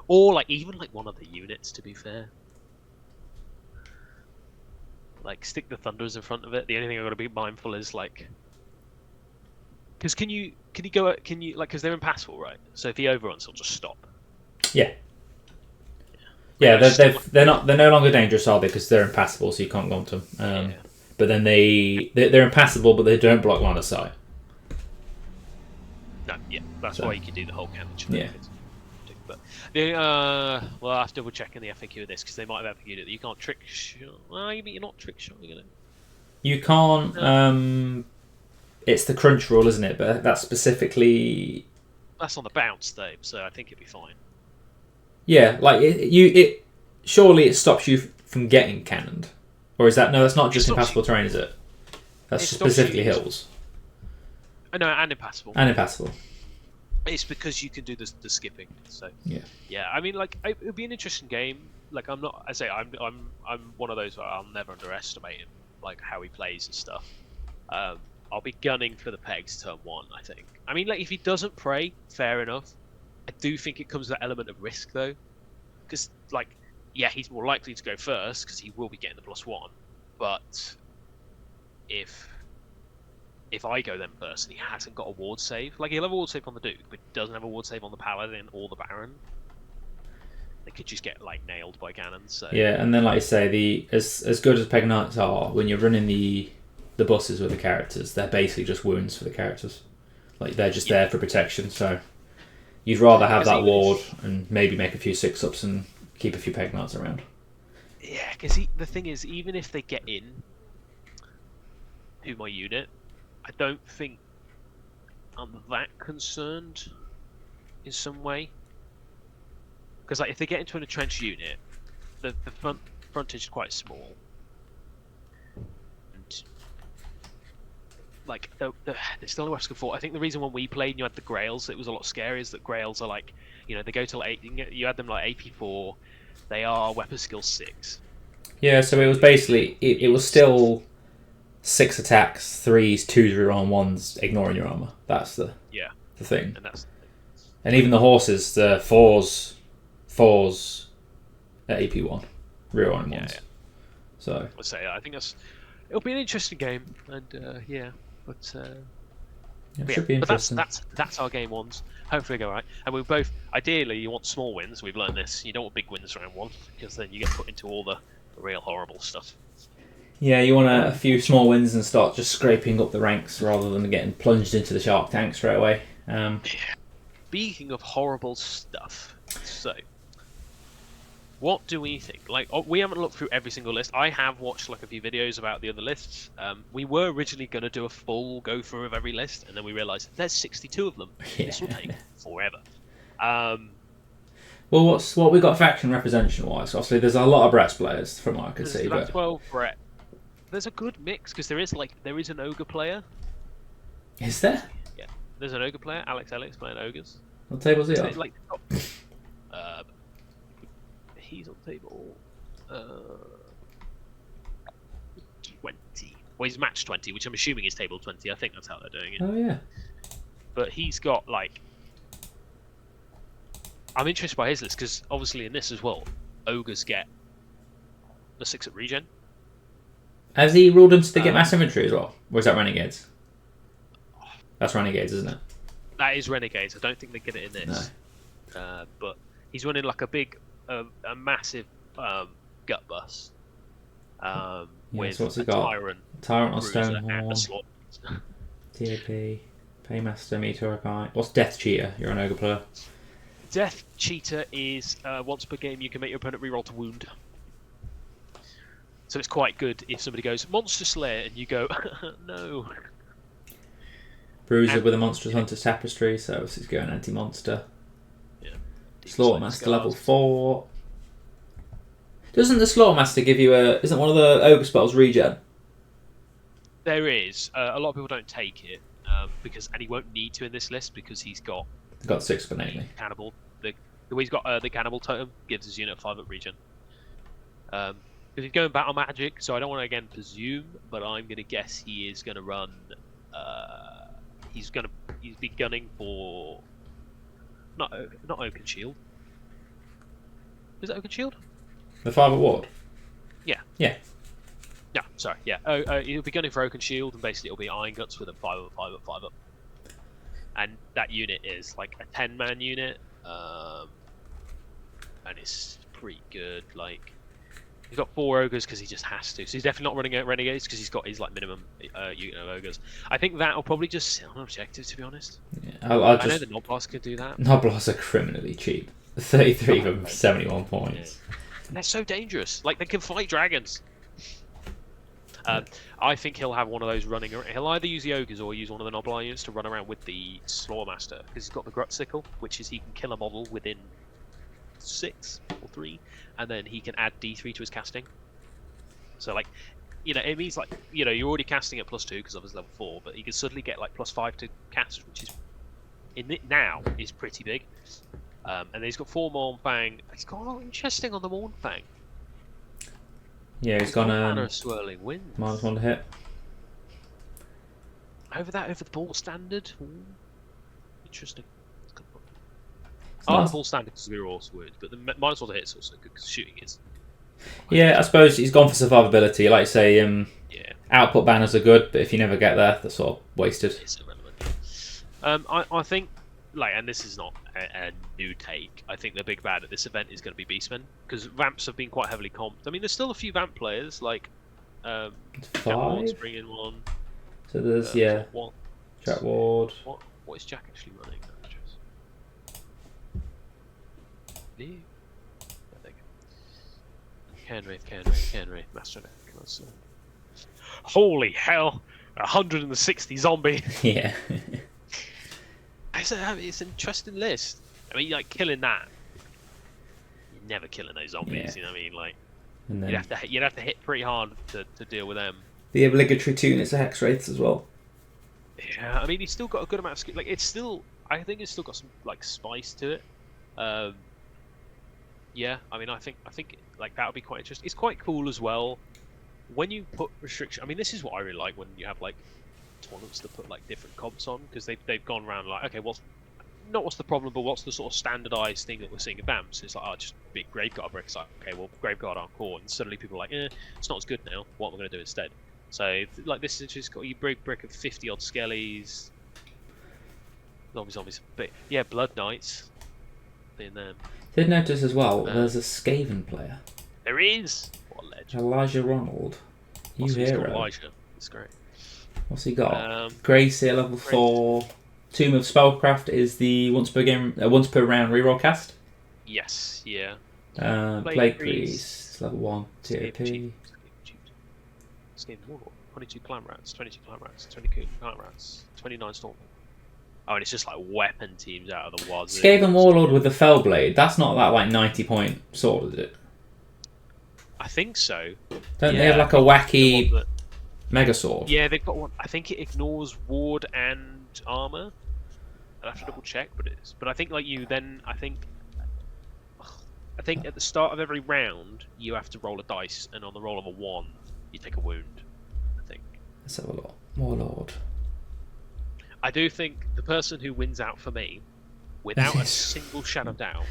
Or like even like one of the units, to be fair. Like stick the thunderers in front of it. The only thing I've got to be mindful is like, because can you because they're impassable, right? So if he overruns, he'll just stop. Yeah. Yeah, they're no longer dangerous, are they? Because they're impassable, so you can't go onto them. But then they're impassable, but they don't block line of sight. No, yeah, that's why you can do the whole cannon. Yeah. But well, I have to double check in the FAQ of this because they might have FAQ'd it that you can't trick shot. Well, you're not trick shotting it. You can't. It's the crunch rule, isn't it? But that's specifically. That's on the bounce though, so I think it'd be fine. Yeah, like surely it stops you from getting cannoned, or is that no? That's not just impassable terrain, is it? That's just specifically hills. No, and impassable. And impassable. It's because you can do the skipping. So yeah. I mean, like it would be an interesting game. Like I'm one of those where I'll never underestimate him, like how he plays and stuff. I'll be gunning for the pegs turn 1. I think. I mean, like if he doesn't pray, fair enough. I do think it comes with that element of risk though, because like he's more likely to go first because he will be getting the +1. But if I go then first and he hasn't got a ward save, like he'll have a ward save on the Duke, but doesn't have a ward save on the Paladin or the Baron, they could just get like nailed by cannons. So. Yeah, and then like you say, as good as Peg Knights are, when you're running the buses with the characters, they're basically just wounds for the characters. Like they're just there for protection. So you'd rather have that ward and maybe make a few 6-ups and keep a few Peg Knights around. Yeah, because the thing is, even if they get in to my unit, I don't think I'm that concerned in some way. Because like, if they get into an entrenched unit, the frontage is quite small. And like, there's still no risk of fall. I think the reason when we played and you had the Grails, it was a lot scarier, is that Grails are like, they go till 8, you had them like AP4, they are weapon skill 6. Yeah, so it was basically, it was still 6 attacks, 3s, 2s, reroll, 1s, ignoring your armor. That's the thing. And even the horses, the 4s at AP1, reroll 1s. Yeah. So I'd say I think it'll be an interesting game, and should be interesting. But that's our game 1s. Hopefully they go right. And we both ideally you want small wins. We've learned this. You don't want big wins round 1 because then you get put into all the real horrible stuff. Yeah, you want a few small wins and start just scraping up the ranks rather than getting plunged into the shark tank straight away. Speaking of horrible stuff, so what do we think? Like, we haven't looked through every single list. I have watched like a few videos about the other lists. We were originally going to do a full go through of every list, and then we realised there's 62 of them. Yeah. This will take forever. Well, what we got faction representation wise? Obviously, there's a lot of Brett's players from what I can see, About but 12 Brett. There's a good mix because there is an ogre player. is there? Yeah, there's an ogre player. Alex Elliot's playing ogres. What table's he on? Like, he's on table 20. Well, he's match 20, which I'm assuming is table 20. I think that's how they're doing it. Oh yeah. But he's got like, I'm interested by his list because obviously in this as well, ogres get the 6 at regen. Has he ruled them to get mass inventory as well? Or is that Renegades? That's Renegades, isn't it? That is Renegades. I don't think they get it in this. No. But he's running like a massive gut bus. With so what's a it got? Tyrant on Bruiser, and a Stonehorn. slot. TAP, Paymaster, Meteorite. What's Death Cheater? You're an ogre player. Death Cheater is once per game you can make your opponent reroll to wound. So it's quite good if somebody goes Monster Slayer and you go no. Bruiser with a Monstrous Hunter's Tapestry, so he's going anti-monster. Yeah. Slaughtermaster level 4. Doesn't the Slaughtermaster give you a... Isn't one of the ogre spells regen? There is. A lot of people don't take it and he won't need to in this list because he's got... He's got 6 for innately. Cannibal. The way he's got the Cannibal totem gives his unit 5 at regen. Because he's going Battle Magic, so I don't want to again presume, but I'm going to guess he is going to run... He's be gunning for not Oaken Shield. Is it Oaken Shield? The 5 at ward? Yeah. Yeah. Yeah, sorry, yeah. He'll be gunning for Oaken Shield, and basically it'll be Iron Guts with a 5 up, 5 up, 5 up. And that unit is like a 10-man unit, and it's pretty good. Like, he's got 4 ogres because he just has to. So he's definitely not running out Renegades because he's got his like minimum unit of ogres. I think that'll probably just sit on objective, to be honest. Yeah, I know the Noblas could do that. Noblas are criminally cheap. 33 from 71 points. Yeah. And they're so dangerous. Like, they can fight dragons. I think he'll have one of those running around. He'll either use the ogres or use one of the Noblar units to run around with the Slaughtermaster because he's got the Grut Sickle, which is he can kill a model within 6 or 3, and then he can add D3 to his casting. So, like, you know, it means like, you know, you're already casting at +2 because of his level 4, but he can suddenly get like +5 to cast, which is now is pretty big. And then he's got 4 Mournfang. He's got a lot interesting on the Mournfang. Yeah, he's gone Swirling Winds. -1 to hit. Over the ball standard. Ooh. Interesting. Nice. The ball standard is very also weird, but the -1 to hit is also good because shooting is. Yeah, I suppose he's gone for survivability. Like you say, yeah. Output banners are good, but if you never get there, they're sort of wasted. It's irrelevant. I think, like, and this is not a new take. I think the big bad at this event is going to be Beastmen because Vamps have been quite heavily comped. I mean, there's still a few Vamp players like 5. bring in one. So there's What? Jack Ward. What is Jack actually running? Kenwraith, Master Deck. Holy hell! 160 zombie. Yeah. It's an interesting list. I mean, like, killing that. You're never killing those zombies. Yeah. You know what I mean? Like, and then you'd have to hit pretty hard to deal with them. The obligatory 2 units of Hex Wraiths as well. Yeah, I mean, he's still got a good amount of skill. Like, I think it's still got some like spice to it. Yeah, I mean, I think like that would be quite interesting. It's quite cool as well when you put restriction. I mean, this is what I really like when you have like tournaments that put like different comps on because they've gone around like, okay, what's the problem, but what's the sort of standardized thing that we're seeing in Vamps? It's like, just big Graveguard bricks. Like, okay, well, Graveguard aren't core, and suddenly people are like, it's not as good now. What am I going to do instead? So like this is just got you brick of 50 odd skellies. Zombies, but yeah, Blood Knights. Being them. Did notice as well, there's a Skaven player. There is! What a legend. Elijah Ronald. You hero. Elijah. It's great. What's he got? Gracie level 4. Tomb of Spellcraft is the once per round reroll cast. Yes, yeah. Plague Priest, level 1, Escape TOP. Chief. Escape Warlord. 22 Clan Rats, 22 Clan Rats, 20 Clan Rats, 29 Storm. Oh, and it's just like weapon teams out of the wazoo. Skaven Warlord with the Fellblade, that's not that like 90-point sword, is it? I think so. Don't they have like a wacky mega sword? Yeah, they've got one. I think it ignores ward and armor. I'll have to double check, but it is. But I think like you then, I think at the start of every round you have to roll a dice, and on the roll of a 1, you take a wound. I think. Let's have a look. Warlord. I do think the person who wins out for me, without a single shadow of doubt,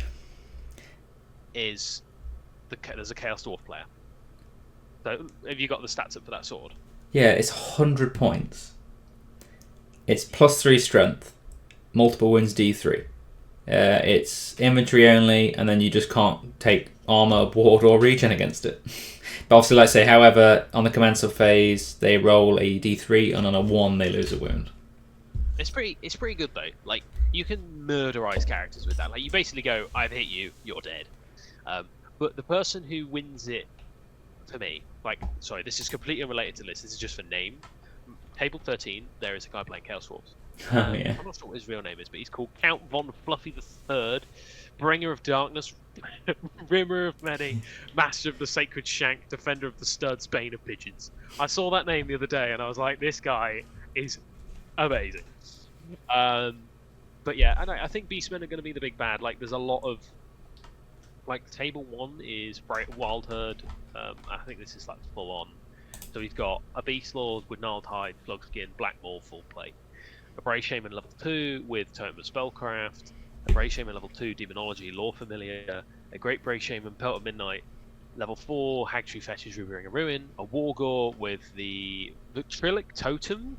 is there's a Chaos Dwarf player. So, have you got the stats up for that sword? Yeah, it's 100 points. It's +3 strength, multiple wounds D3. It's inventory only, and then you just can't take armor, ward, or regen against it. But obviously, let's say, however, on the commensal phase, they roll a D3, and on a 1, they lose a wound. It's pretty good though. Like, you can murderize characters with that. Like, you basically go, "I've hit you, you're dead." But the person who wins it, for me, like, sorry, this is completely unrelated to this. This is just for name. Table 13, there is a guy playing Chaos Dwarfs. Oh, yeah. I'm not sure what his real name is, but he's called Count Von Fluffy III, Bringer of Darkness, Rimmer of Many, Master of the Sacred Shank, Defender of the Studs, Bane of Pigeons. I saw that name the other day, and I was like, this guy is amazing. But yeah, I think Beastmen are going to be the big bad. Like, there's a lot of, like, table 1 is Wild Herd. I think this is like full on. So he's got a Beast Lord with Gnarled Hide, Slugskin, Black Maul, full plate. A Bray Shaman level 2 with Totem of Spellcraft. A Bray Shaman level 2 Demonology, Lore Familiar. A Great Bray Shaman Pelt of Midnight. Level 4 Hagtree Fetches, Rearing a Ruin. A Wargore with the Victrillic Totem.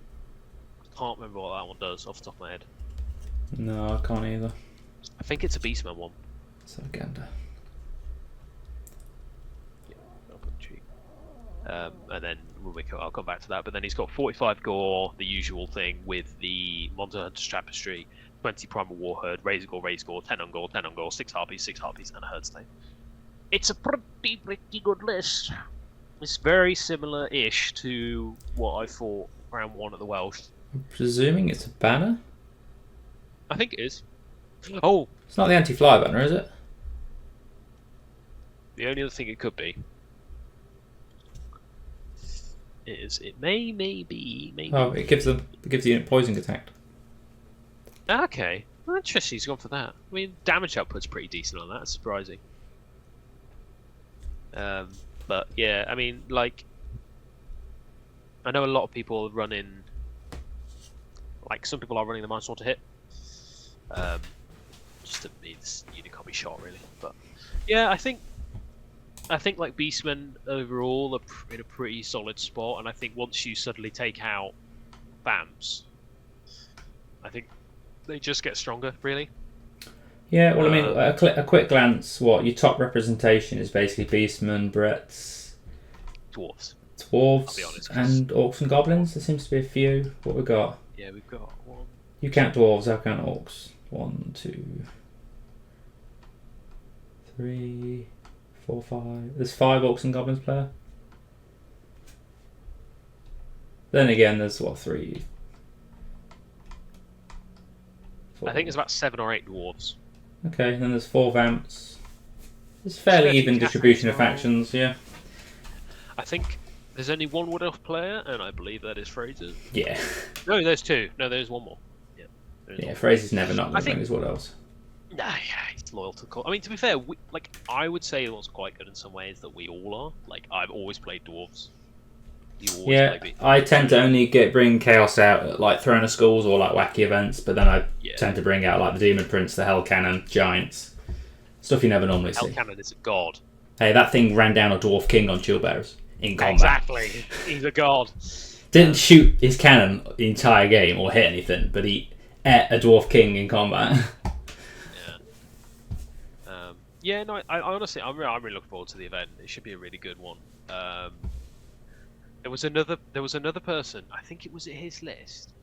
I can't remember what that one does off the top of my head. No, I can't either. I think it's a Beastman one. So Gander. And then I'll come back to that. But then he's got 45 gore, the usual thing with the Monster Hunter's Tapestry, 20 Primal Warherd, Razor Gore, 10 on gore, 6 Harpies, and a Herdstone. It's a pretty good list. It's very similar-ish to what I thought round 1 at the Welsh. I'm presuming it's a banner? I think it is. Oh! It's not the anti-fly banner, is it? The only other thing it could be is it maybe. Oh, it gives the unit poison detect. Okay, well, interesting. He's gone for that. I mean, damage output's pretty decent on that. It's surprising. But yeah, I mean, like, I know a lot of people are running. Like, some people are running the Mindstorm to hit. Just to mean this unit can't be shot really. But yeah, I think like Beastmen overall are in a pretty solid spot, and I think once you suddenly take out BAMs, I think they just get stronger, really. Yeah, well, I mean, a quick glance, your top representation is basically Beastmen, Bretts, Dwarves, I'll be honest, and Orcs and Goblins. There seems to be a few. What we got? Yeah, we've got one. You count Dwarves, I'll count Orcs. 1, 2, 3, 4, 5. There's 5 Orcs and Goblins player. Then again, there's 3. 4. I think there's about 7 or 8 dwarves. Okay, and then there's 4 Vamps. There's a fairly even distribution of factions, yeah. I think there's only one Wood Elf player, and I believe that is Fraser. Yeah. No, there's 2. No, there's one more. Yeah, Fraser's never not going to bring his Wood Elves. Nah, yeah, he's loyal to call. I mean, to be fair, I would say what's quite good in some ways that we all are. Like, I've always played dwarves. I tend to only bring Chaos out at like Throne of Skulls or like wacky events, but then I tend to bring out like the Demon Prince, the Hell Cannon, Giants, stuff you never normally see. Hell Cannon is a god. Hey, that thing ran down a Dwarf King on Chillbearers in combat. Exactly, he's a god. Didn't shoot his cannon the entire game or hit anything, but he ate a Dwarf King in combat. Yeah, no, I honestly, I'm really looking forward to the event. It should be a really good one. There was another person. I think it was at his list.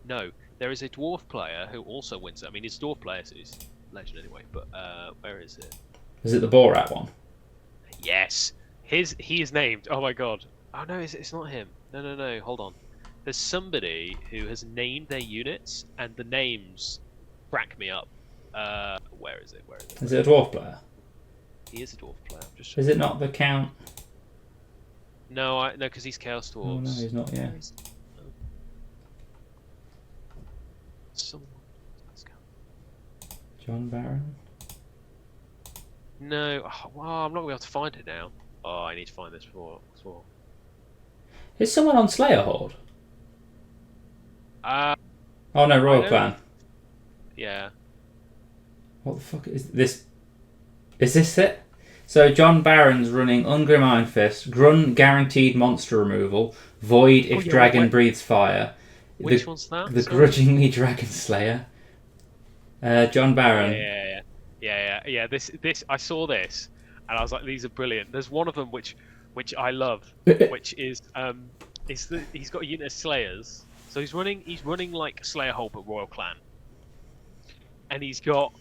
No, there is a dwarf player who also wins it. I mean, he's a dwarf player, so he's legend anyway. But where is it? Is it the Borat one? Yes, he is named. Oh my god. Oh no, it's not him. No. Hold on. There's somebody who has named their units, and the names crack me up. Where is it? Is it a dwarf player? He is a dwarf player. Is it not the Count? No, because he's Chaos Dwarves. Oh no, he's not. Yeah. Someone. John Barron. No, well, I'm not gonna be able to find it now. Oh, I need to find this before. Is someone on Slayer Horde? Oh no, Royal Clan. Yeah. What the fuck is this? Is this it? So John Barron's running Ungrim Iron Fist, Grun guaranteed monster removal, Void if dragon breathes fire. Which one's that? The grudgingly Dragon Slayer. John Barron. Yeah. This I saw this, and I was like, these are brilliant. There's one of them which I love, which is he's got a unit of Slayers. So he's running like Slayer Hole but Royal Clan, and he's got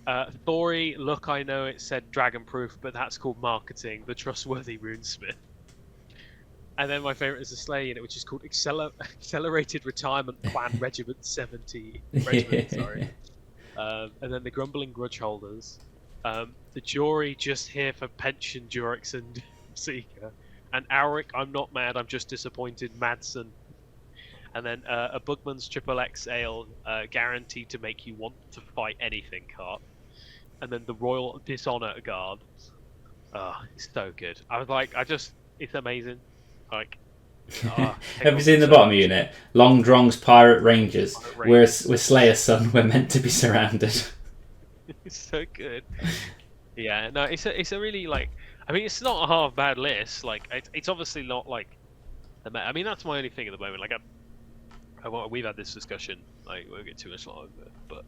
Thori. Look, I know it said Dragon Proof, but that's called marketing. The trustworthy runesmith. And then my favourite is a Slayer unit, which is called Accelerated Retirement Plan Regiment 70. Sorry. And then the Grumbling Grudge Holders. The Jury just here for pension, Jurix and Seeker. And Auric, I'm not mad, I'm just disappointed, Madsen. And then a Bugman's Triple X Ale, guaranteed to make you want to fight anything card. And then the Royal Dishonour Guard. Oh, it's so good. I was like, it's amazing. Like, have you seen the bottom unit? Long Drong's Pirate Rangers. We're Slayer's son. We're meant to be surrounded. It's so good. Yeah, no, it's a really like. I mean, it's not a half bad list. Like, it's obviously not like. I mean, that's my only thing at the moment. Like, we've had this discussion. Like, we won't get too much longer, but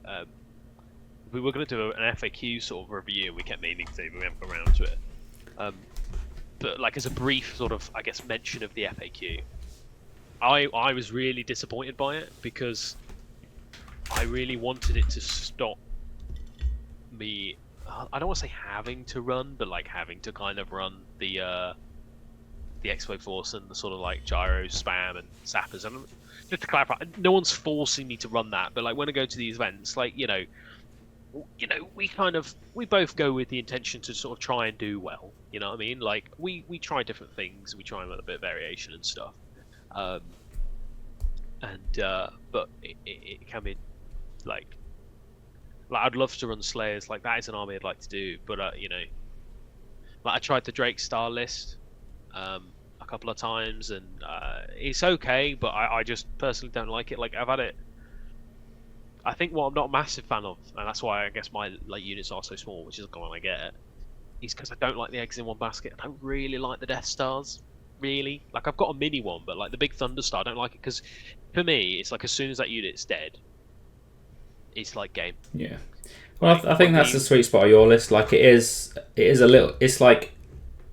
we were going to do an FAQ sort of review. We kept meaning to, but we haven't got around to it. But like as a brief sort of, I guess, mention of the FAQ, I was really disappointed by it because I really wanted it to stop me. I don't want to say having to run, but like having to kind of run the Expo Force and the sort of like gyro spam and sappers. And just to clarify, no one's forcing me to run that, but like when I go to these events, like we both go with the intention to sort of try and do well. You know what I mean? Like we try different things. We try with a bit of variation and stuff. But it can be like I'd love to run Slayers. Like that is an army I'd like to do. But like I tried the Drake Star list a couple of times, and it's okay. But I just personally don't like it. Like I've had it. I think what I'm not a massive fan of, and that's why I guess my like units are so small, which is when I get it, is because I don't like the eggs in one basket. I don't really like the Death Stars, really. Like I've got a mini one, but like the big Thunder Star, I don't like it because for me, it's like as soon as that unit's dead, it's like game. Yeah. Well, I think that's the sweet spot of your list. Like it is a little. It's like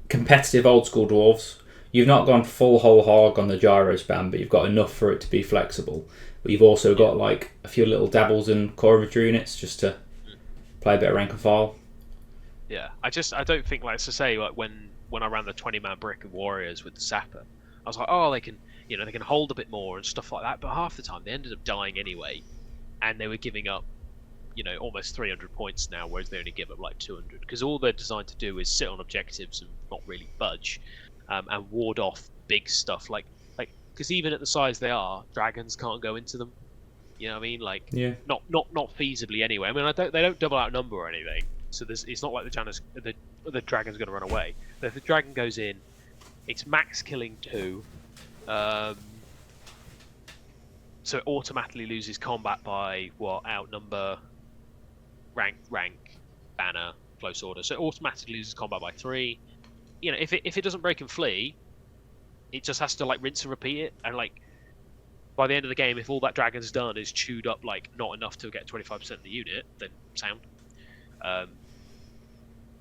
competitive old school dwarves. You've not gone full whole hog on the gyro spam, but you've got enough for it to be flexible. But you've also got like a few little dabbles in core infantry units just to play a bit of rank and file. Yeah, I don't think like to say like when I ran the 20-man brick of warriors with the sapper, I was like, oh, they can hold a bit more and stuff like that. But half the time they ended up dying anyway, and they were giving up, almost 300 points now, whereas they only give up like 200 because all they're designed to do is sit on objectives and not really budge, and ward off big stuff like. Because even at the size they are, dragons can't go into them. You know what I mean? Like, yeah. Not feasibly anyway. I mean, they don't double out number or anything. So it's not like the dragon's going to run away. But if the dragon goes in, it's max killing 2. So it automatically loses combat by outnumber, rank, banner, close order. So it automatically loses combat by 3. If it doesn't break and flee, it just has to like rinse and repeat it, and like by the end of the game, if all that dragon's done is chewed up like not enough to get 25% of the unit, then sound.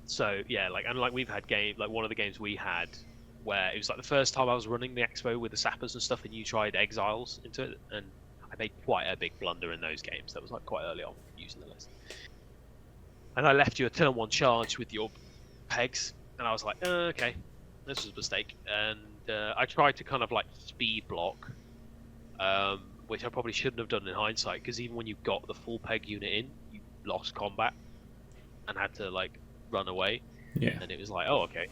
So yeah, we've had one of the games we had where it was like the first time I was running the expo with the sappers and stuff, and you tried exiles into it, and I made quite a big blunder in those games. That was like quite early on using the list. And I left you a turn 1 charge with your pegs, and I was like, okay, this was a mistake. And I tried to kind of like speed block, which I probably shouldn't have done in hindsight, because even when you got the full peg unit in, you lost combat and had to like run away. Yeah. And it was like, oh, okay.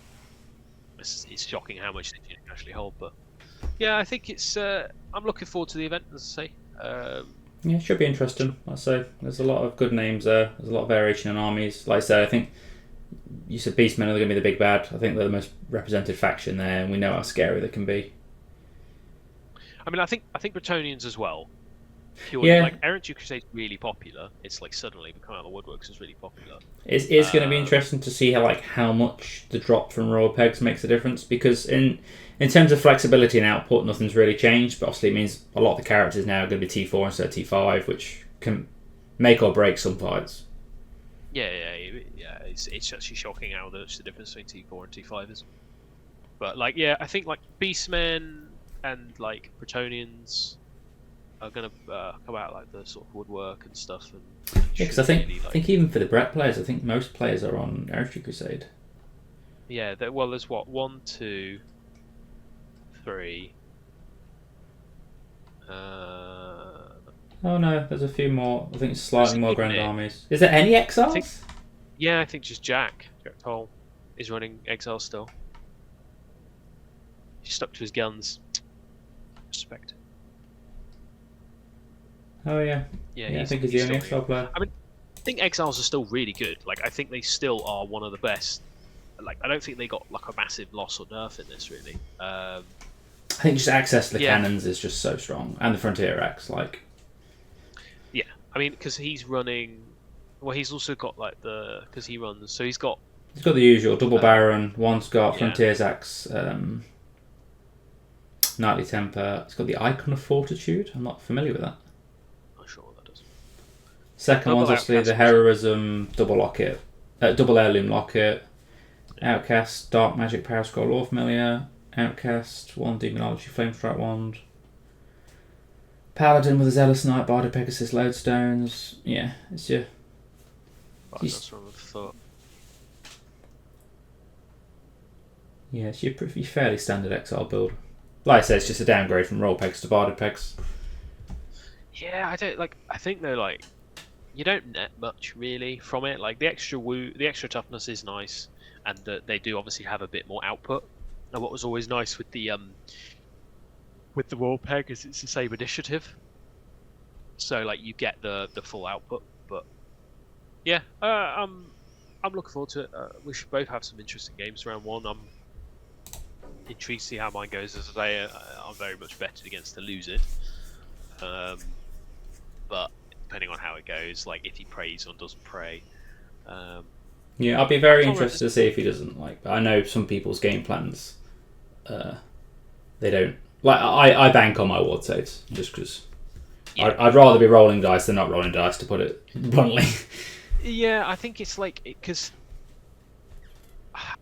It's shocking how much you can actually hold, but yeah, I think it's. I'm looking forward to the event, as I say. Yeah, it should be interesting. Like I say, there's a lot of good names there. There's a lot of variation in armies. Like I say, I think you said Beastmen are going to be the big bad. I think they're the most represented faction there, and we know how scary they can be. I mean, I think Bretonnians as well. Purely, Yeah. like Errant Duke Crusade's really popular. It's like suddenly become out of the woodworks is really popular. It's going to be interesting to see how much the drop from Royal Pegs makes a difference, because in terms of flexibility and output, nothing's really changed. But obviously, it means a lot of the characters now are going to be T4 instead of T5, which can make or break some fights. Yeah. It's actually shocking how much the difference between T4 and T5 is. But like, yeah, I think like Beastmen and like Bretonnians are gonna come out like the sort of woodwork and stuff. And Yeah, because I think even for the Brett players, I think most players are on Errant Duke Crusade. Yeah, well, there's what 1, 2, 3. Oh no, there's a few more. I think it's slightly more grand Nick. armies. Is there any exiles? I think just Jack Toll is running Exile still. He's stuck to his guns. Respect. Oh yeah. Yeah, I think he's the only still exile player. I think Exiles are still really good. Like, I think they still are one of the best. Like, I don't think they got like a massive loss or nerf in this really. I think just access to the Yeah. cannons is just so strong, and the Frontier Axe, like. Yeah, I mean, because he's running. Well, he's also got like because he runs. So he's got He's got the usual double Baron. One's got yeah. Frontier's Axe, Knightly Temper. It's got the Icon of Fortitude. I'm not familiar with that. Not sure what that does. Second Double one's obviously the Outcast. Heroism double locket, double heirloom locket. Outcast, Dark Magic Power Scroll Lore Familiar. Outcast, one Demonology Flame Strike Wand. Paladin with a Zealous Knight, Bard of Pegasus Lodestones. Yeah, it's your. That's what I thought. Yeah, it's your pretty fairly standard exile build. Like I said, it's just a downgrade from Royal Pegs to Barded Pegs. Yeah, I don't like. I think they're like, you don't net much really from it. Like the extra toughness is nice, and they do obviously have a bit more output. And what was always nice with the Royal Peg is it's the same initiative, so like you get the full output. But yeah, I'm looking forward to it. We should both have some interesting games round 1. I'm intrigued to see how mine goes. As I say, I'm very much betted against to lose it. But depending on how it goes, like if he prays or doesn't pray. Yeah, I'll be very interested to see if he doesn't. Like, I know some people's game plans, they don't. Like, I bank on my ward saves just because Yeah. I'd rather be rolling dice than not rolling dice, to put it bluntly. Yeah, I think it's like because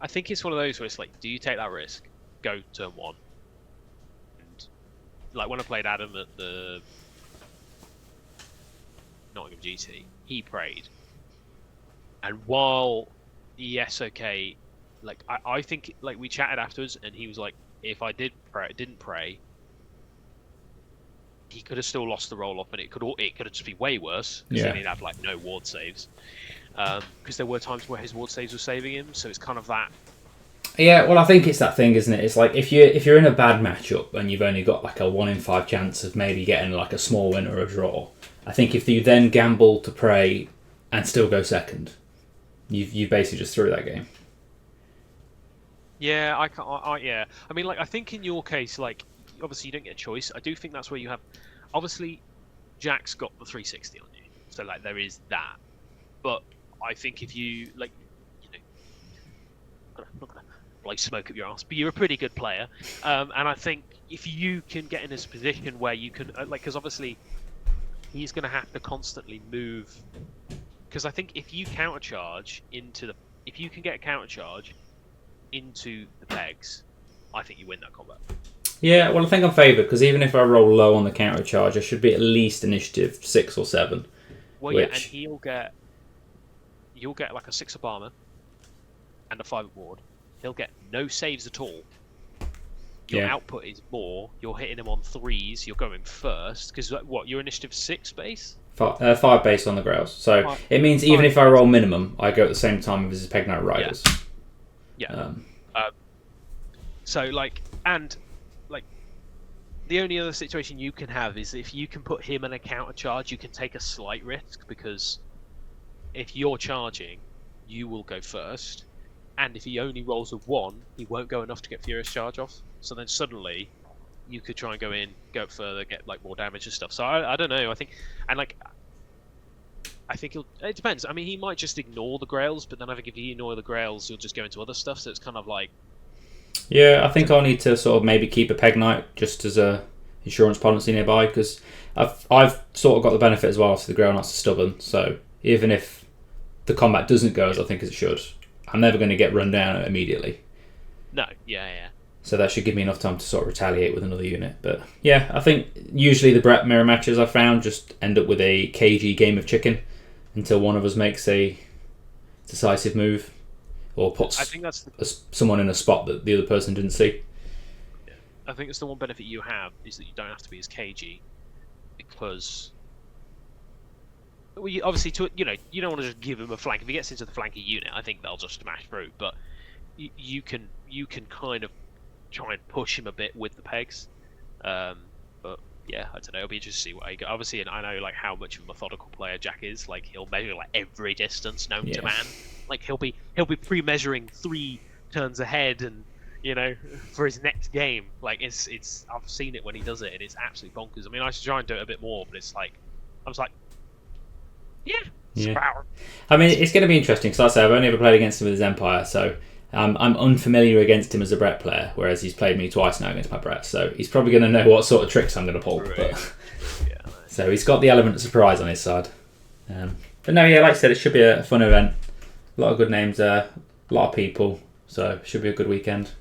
I think it's one of those where it's like, do you take that risk? Go turn 1. And like when I played Adam at the Nottingham GT, he prayed, and while yes, okay, like I think like we chatted afterwards, and he was like, if I didn't pray, he could have still lost the roll off, and it could have just been way worse because Yeah. he'd have like no ward saves. Because there were times where his ward saves were saving him, so it's kind of that. Yeah, well, I think it's that thing, isn't it? It's like if you're in a bad matchup and you've only got like a 1 in 5 chance of maybe getting like a small win or a draw. I think if you then gamble to pray and still go second, you basically just threw that game. Yeah, I can't. Yeah, I mean, like I think in your case, like obviously you don't get a choice. I do think that's where you have. Obviously, Jack's got the 360 on you, so like there is that. But I think if you like, you know, I'm not gonna blow smoke up your ass, but you're a pretty good player, and I think if you can get in this position where you can, like, because obviously he's going to have to constantly move. Because I think if you countercharge if you can get a countercharge into the pegs, I think you win that combat. Yeah, well, I think I'm favoured because even if I roll low on the counter charge, I should be at least initiative 6 or 7. Well, yeah, and you'll get like a 6 of armor and a 5 of ward. He'll get no saves at all. Your output is more. You're hitting him on 3s. You're going first because what? Your initiative 6 base. 5 base on the Grails. So it means even if I roll minimum, I go at the same time as his Peg Knight Riders. Yeah. So like the only other situation you can have is if you can put him in a counter charge, you can take a slight risk because if you're charging, you will go first, and if he only rolls a 1, he won't go enough to get Furious Charge off. So then suddenly, you could try and go in, go further, get like more damage and stuff. So I don't know. I think it depends. I mean, he might just ignore the Grails, but then I think if you ignore the Grails, you'll just go into other stuff. So it's kind of like. Yeah, I think I'll need to sort of maybe keep a Peg Knight just as a insurance policy nearby because I've sort of got the benefit as well. So the Grail Knights are stubborn, so even if the combat doesn't go as I think as it should, I'm never going to get run down immediately. No, yeah. So that should give me enough time to sort of retaliate with another unit. But yeah, I think usually the Brett mirror matches I've found just end up with a cagey game of chicken until one of us makes a decisive move. Or puts someone in a spot that the other person didn't see. Yeah. I think it's the one benefit you have is that you don't have to be as cagey, because obviously you don't want to just give him a flank. If he gets into the flanky unit, I think they'll just smash through. But you can kind of try and push him a bit with the pegs. But yeah, I don't know. It'll be interesting to see what he got. Obviously, and I know like how much of a methodical player Jack is. Like he'll measure like every distance known to man. Like he'll be pre-measuring 3 turns ahead, and for his next game. Like it's I've seen it when he does it, and it's absolutely bonkers. I mean, I should try and do it a bit more, but it's like I was like, power. I mean, it's going to be interesting because like I say I've only ever played against him with his Empire, so I'm unfamiliar against him as a Brett player. Whereas he's played me twice now against my Brett, so he's probably going to know what sort of tricks I'm going to pull. Right. But, so he's got the element of surprise on his side. But no, yeah, like I said, it should be a fun event. A lot of good names there, a lot of people, so it should be a good weekend.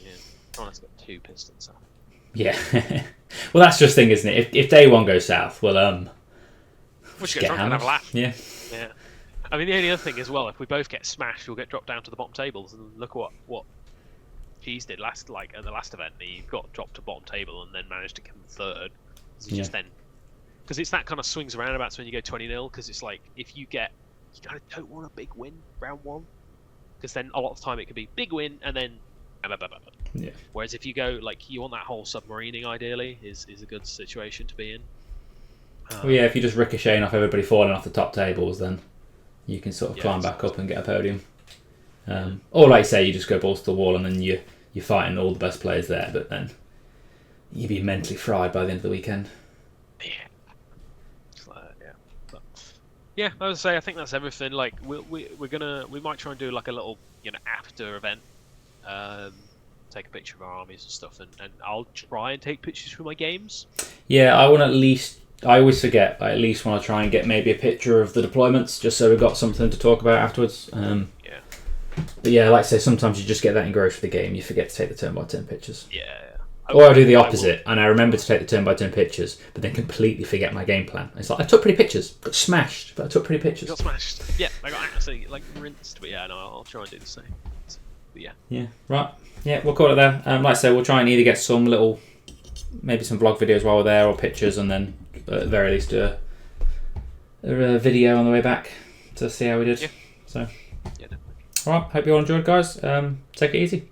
Yeah, Connor's got 2 pistons up. Yeah, well, that's just the thing, isn't it? If day 1 goes south, we'll just get drunk and have a laugh. Yeah. I mean, the only other thing as well, if we both get smashed, we'll get dropped down to the bottom tables, and look what Cheese did at the last event. He got dropped to bottom table and then managed to come third. Just then, because it's that kind of swings around about when you go 20-0. Because it's like if you kind of don't want a big win round 1, because then a lot of the time it could be big win and then whereas if you go like you want that whole submarining ideally is a good situation to be in. Well, yeah, if you're just ricocheting off everybody falling off the top tables, then you can sort of climb back up and get a podium. Or like you say, you just go balls to the wall and then you're fighting all the best players there, but then you'd be mentally fried by the end of the weekend. Yeah, I would say I think that's everything. Like we might try and do like a little after event, take a picture of our armies and stuff, and I'll try and take pictures for my games. Yeah, I want at least. I always forget. I at least want to try and get maybe a picture of the deployments, just so we've got something to talk about afterwards. But yeah, like I say, sometimes you just get that engrossed with the game, you forget to take the turn-by-turn pictures. Yeah. Or I do the opposite, and I remember to take the turn-by-turn pictures, but then completely forget my game plan. It's like, I took pretty pictures, got smashed, but I took pretty pictures. Got smashed. Yeah, I got actually rinsed, but yeah, no, I'll try and do the same. But yeah. Yeah, right. Yeah, we'll call it there. Like I say, we'll try and either get some maybe some vlog videos while we're there, or pictures, and then at the very least a video on the way back to see how we did. Yeah. So. Yeah, definitely. Alright, hope you all enjoyed, guys. Take it easy.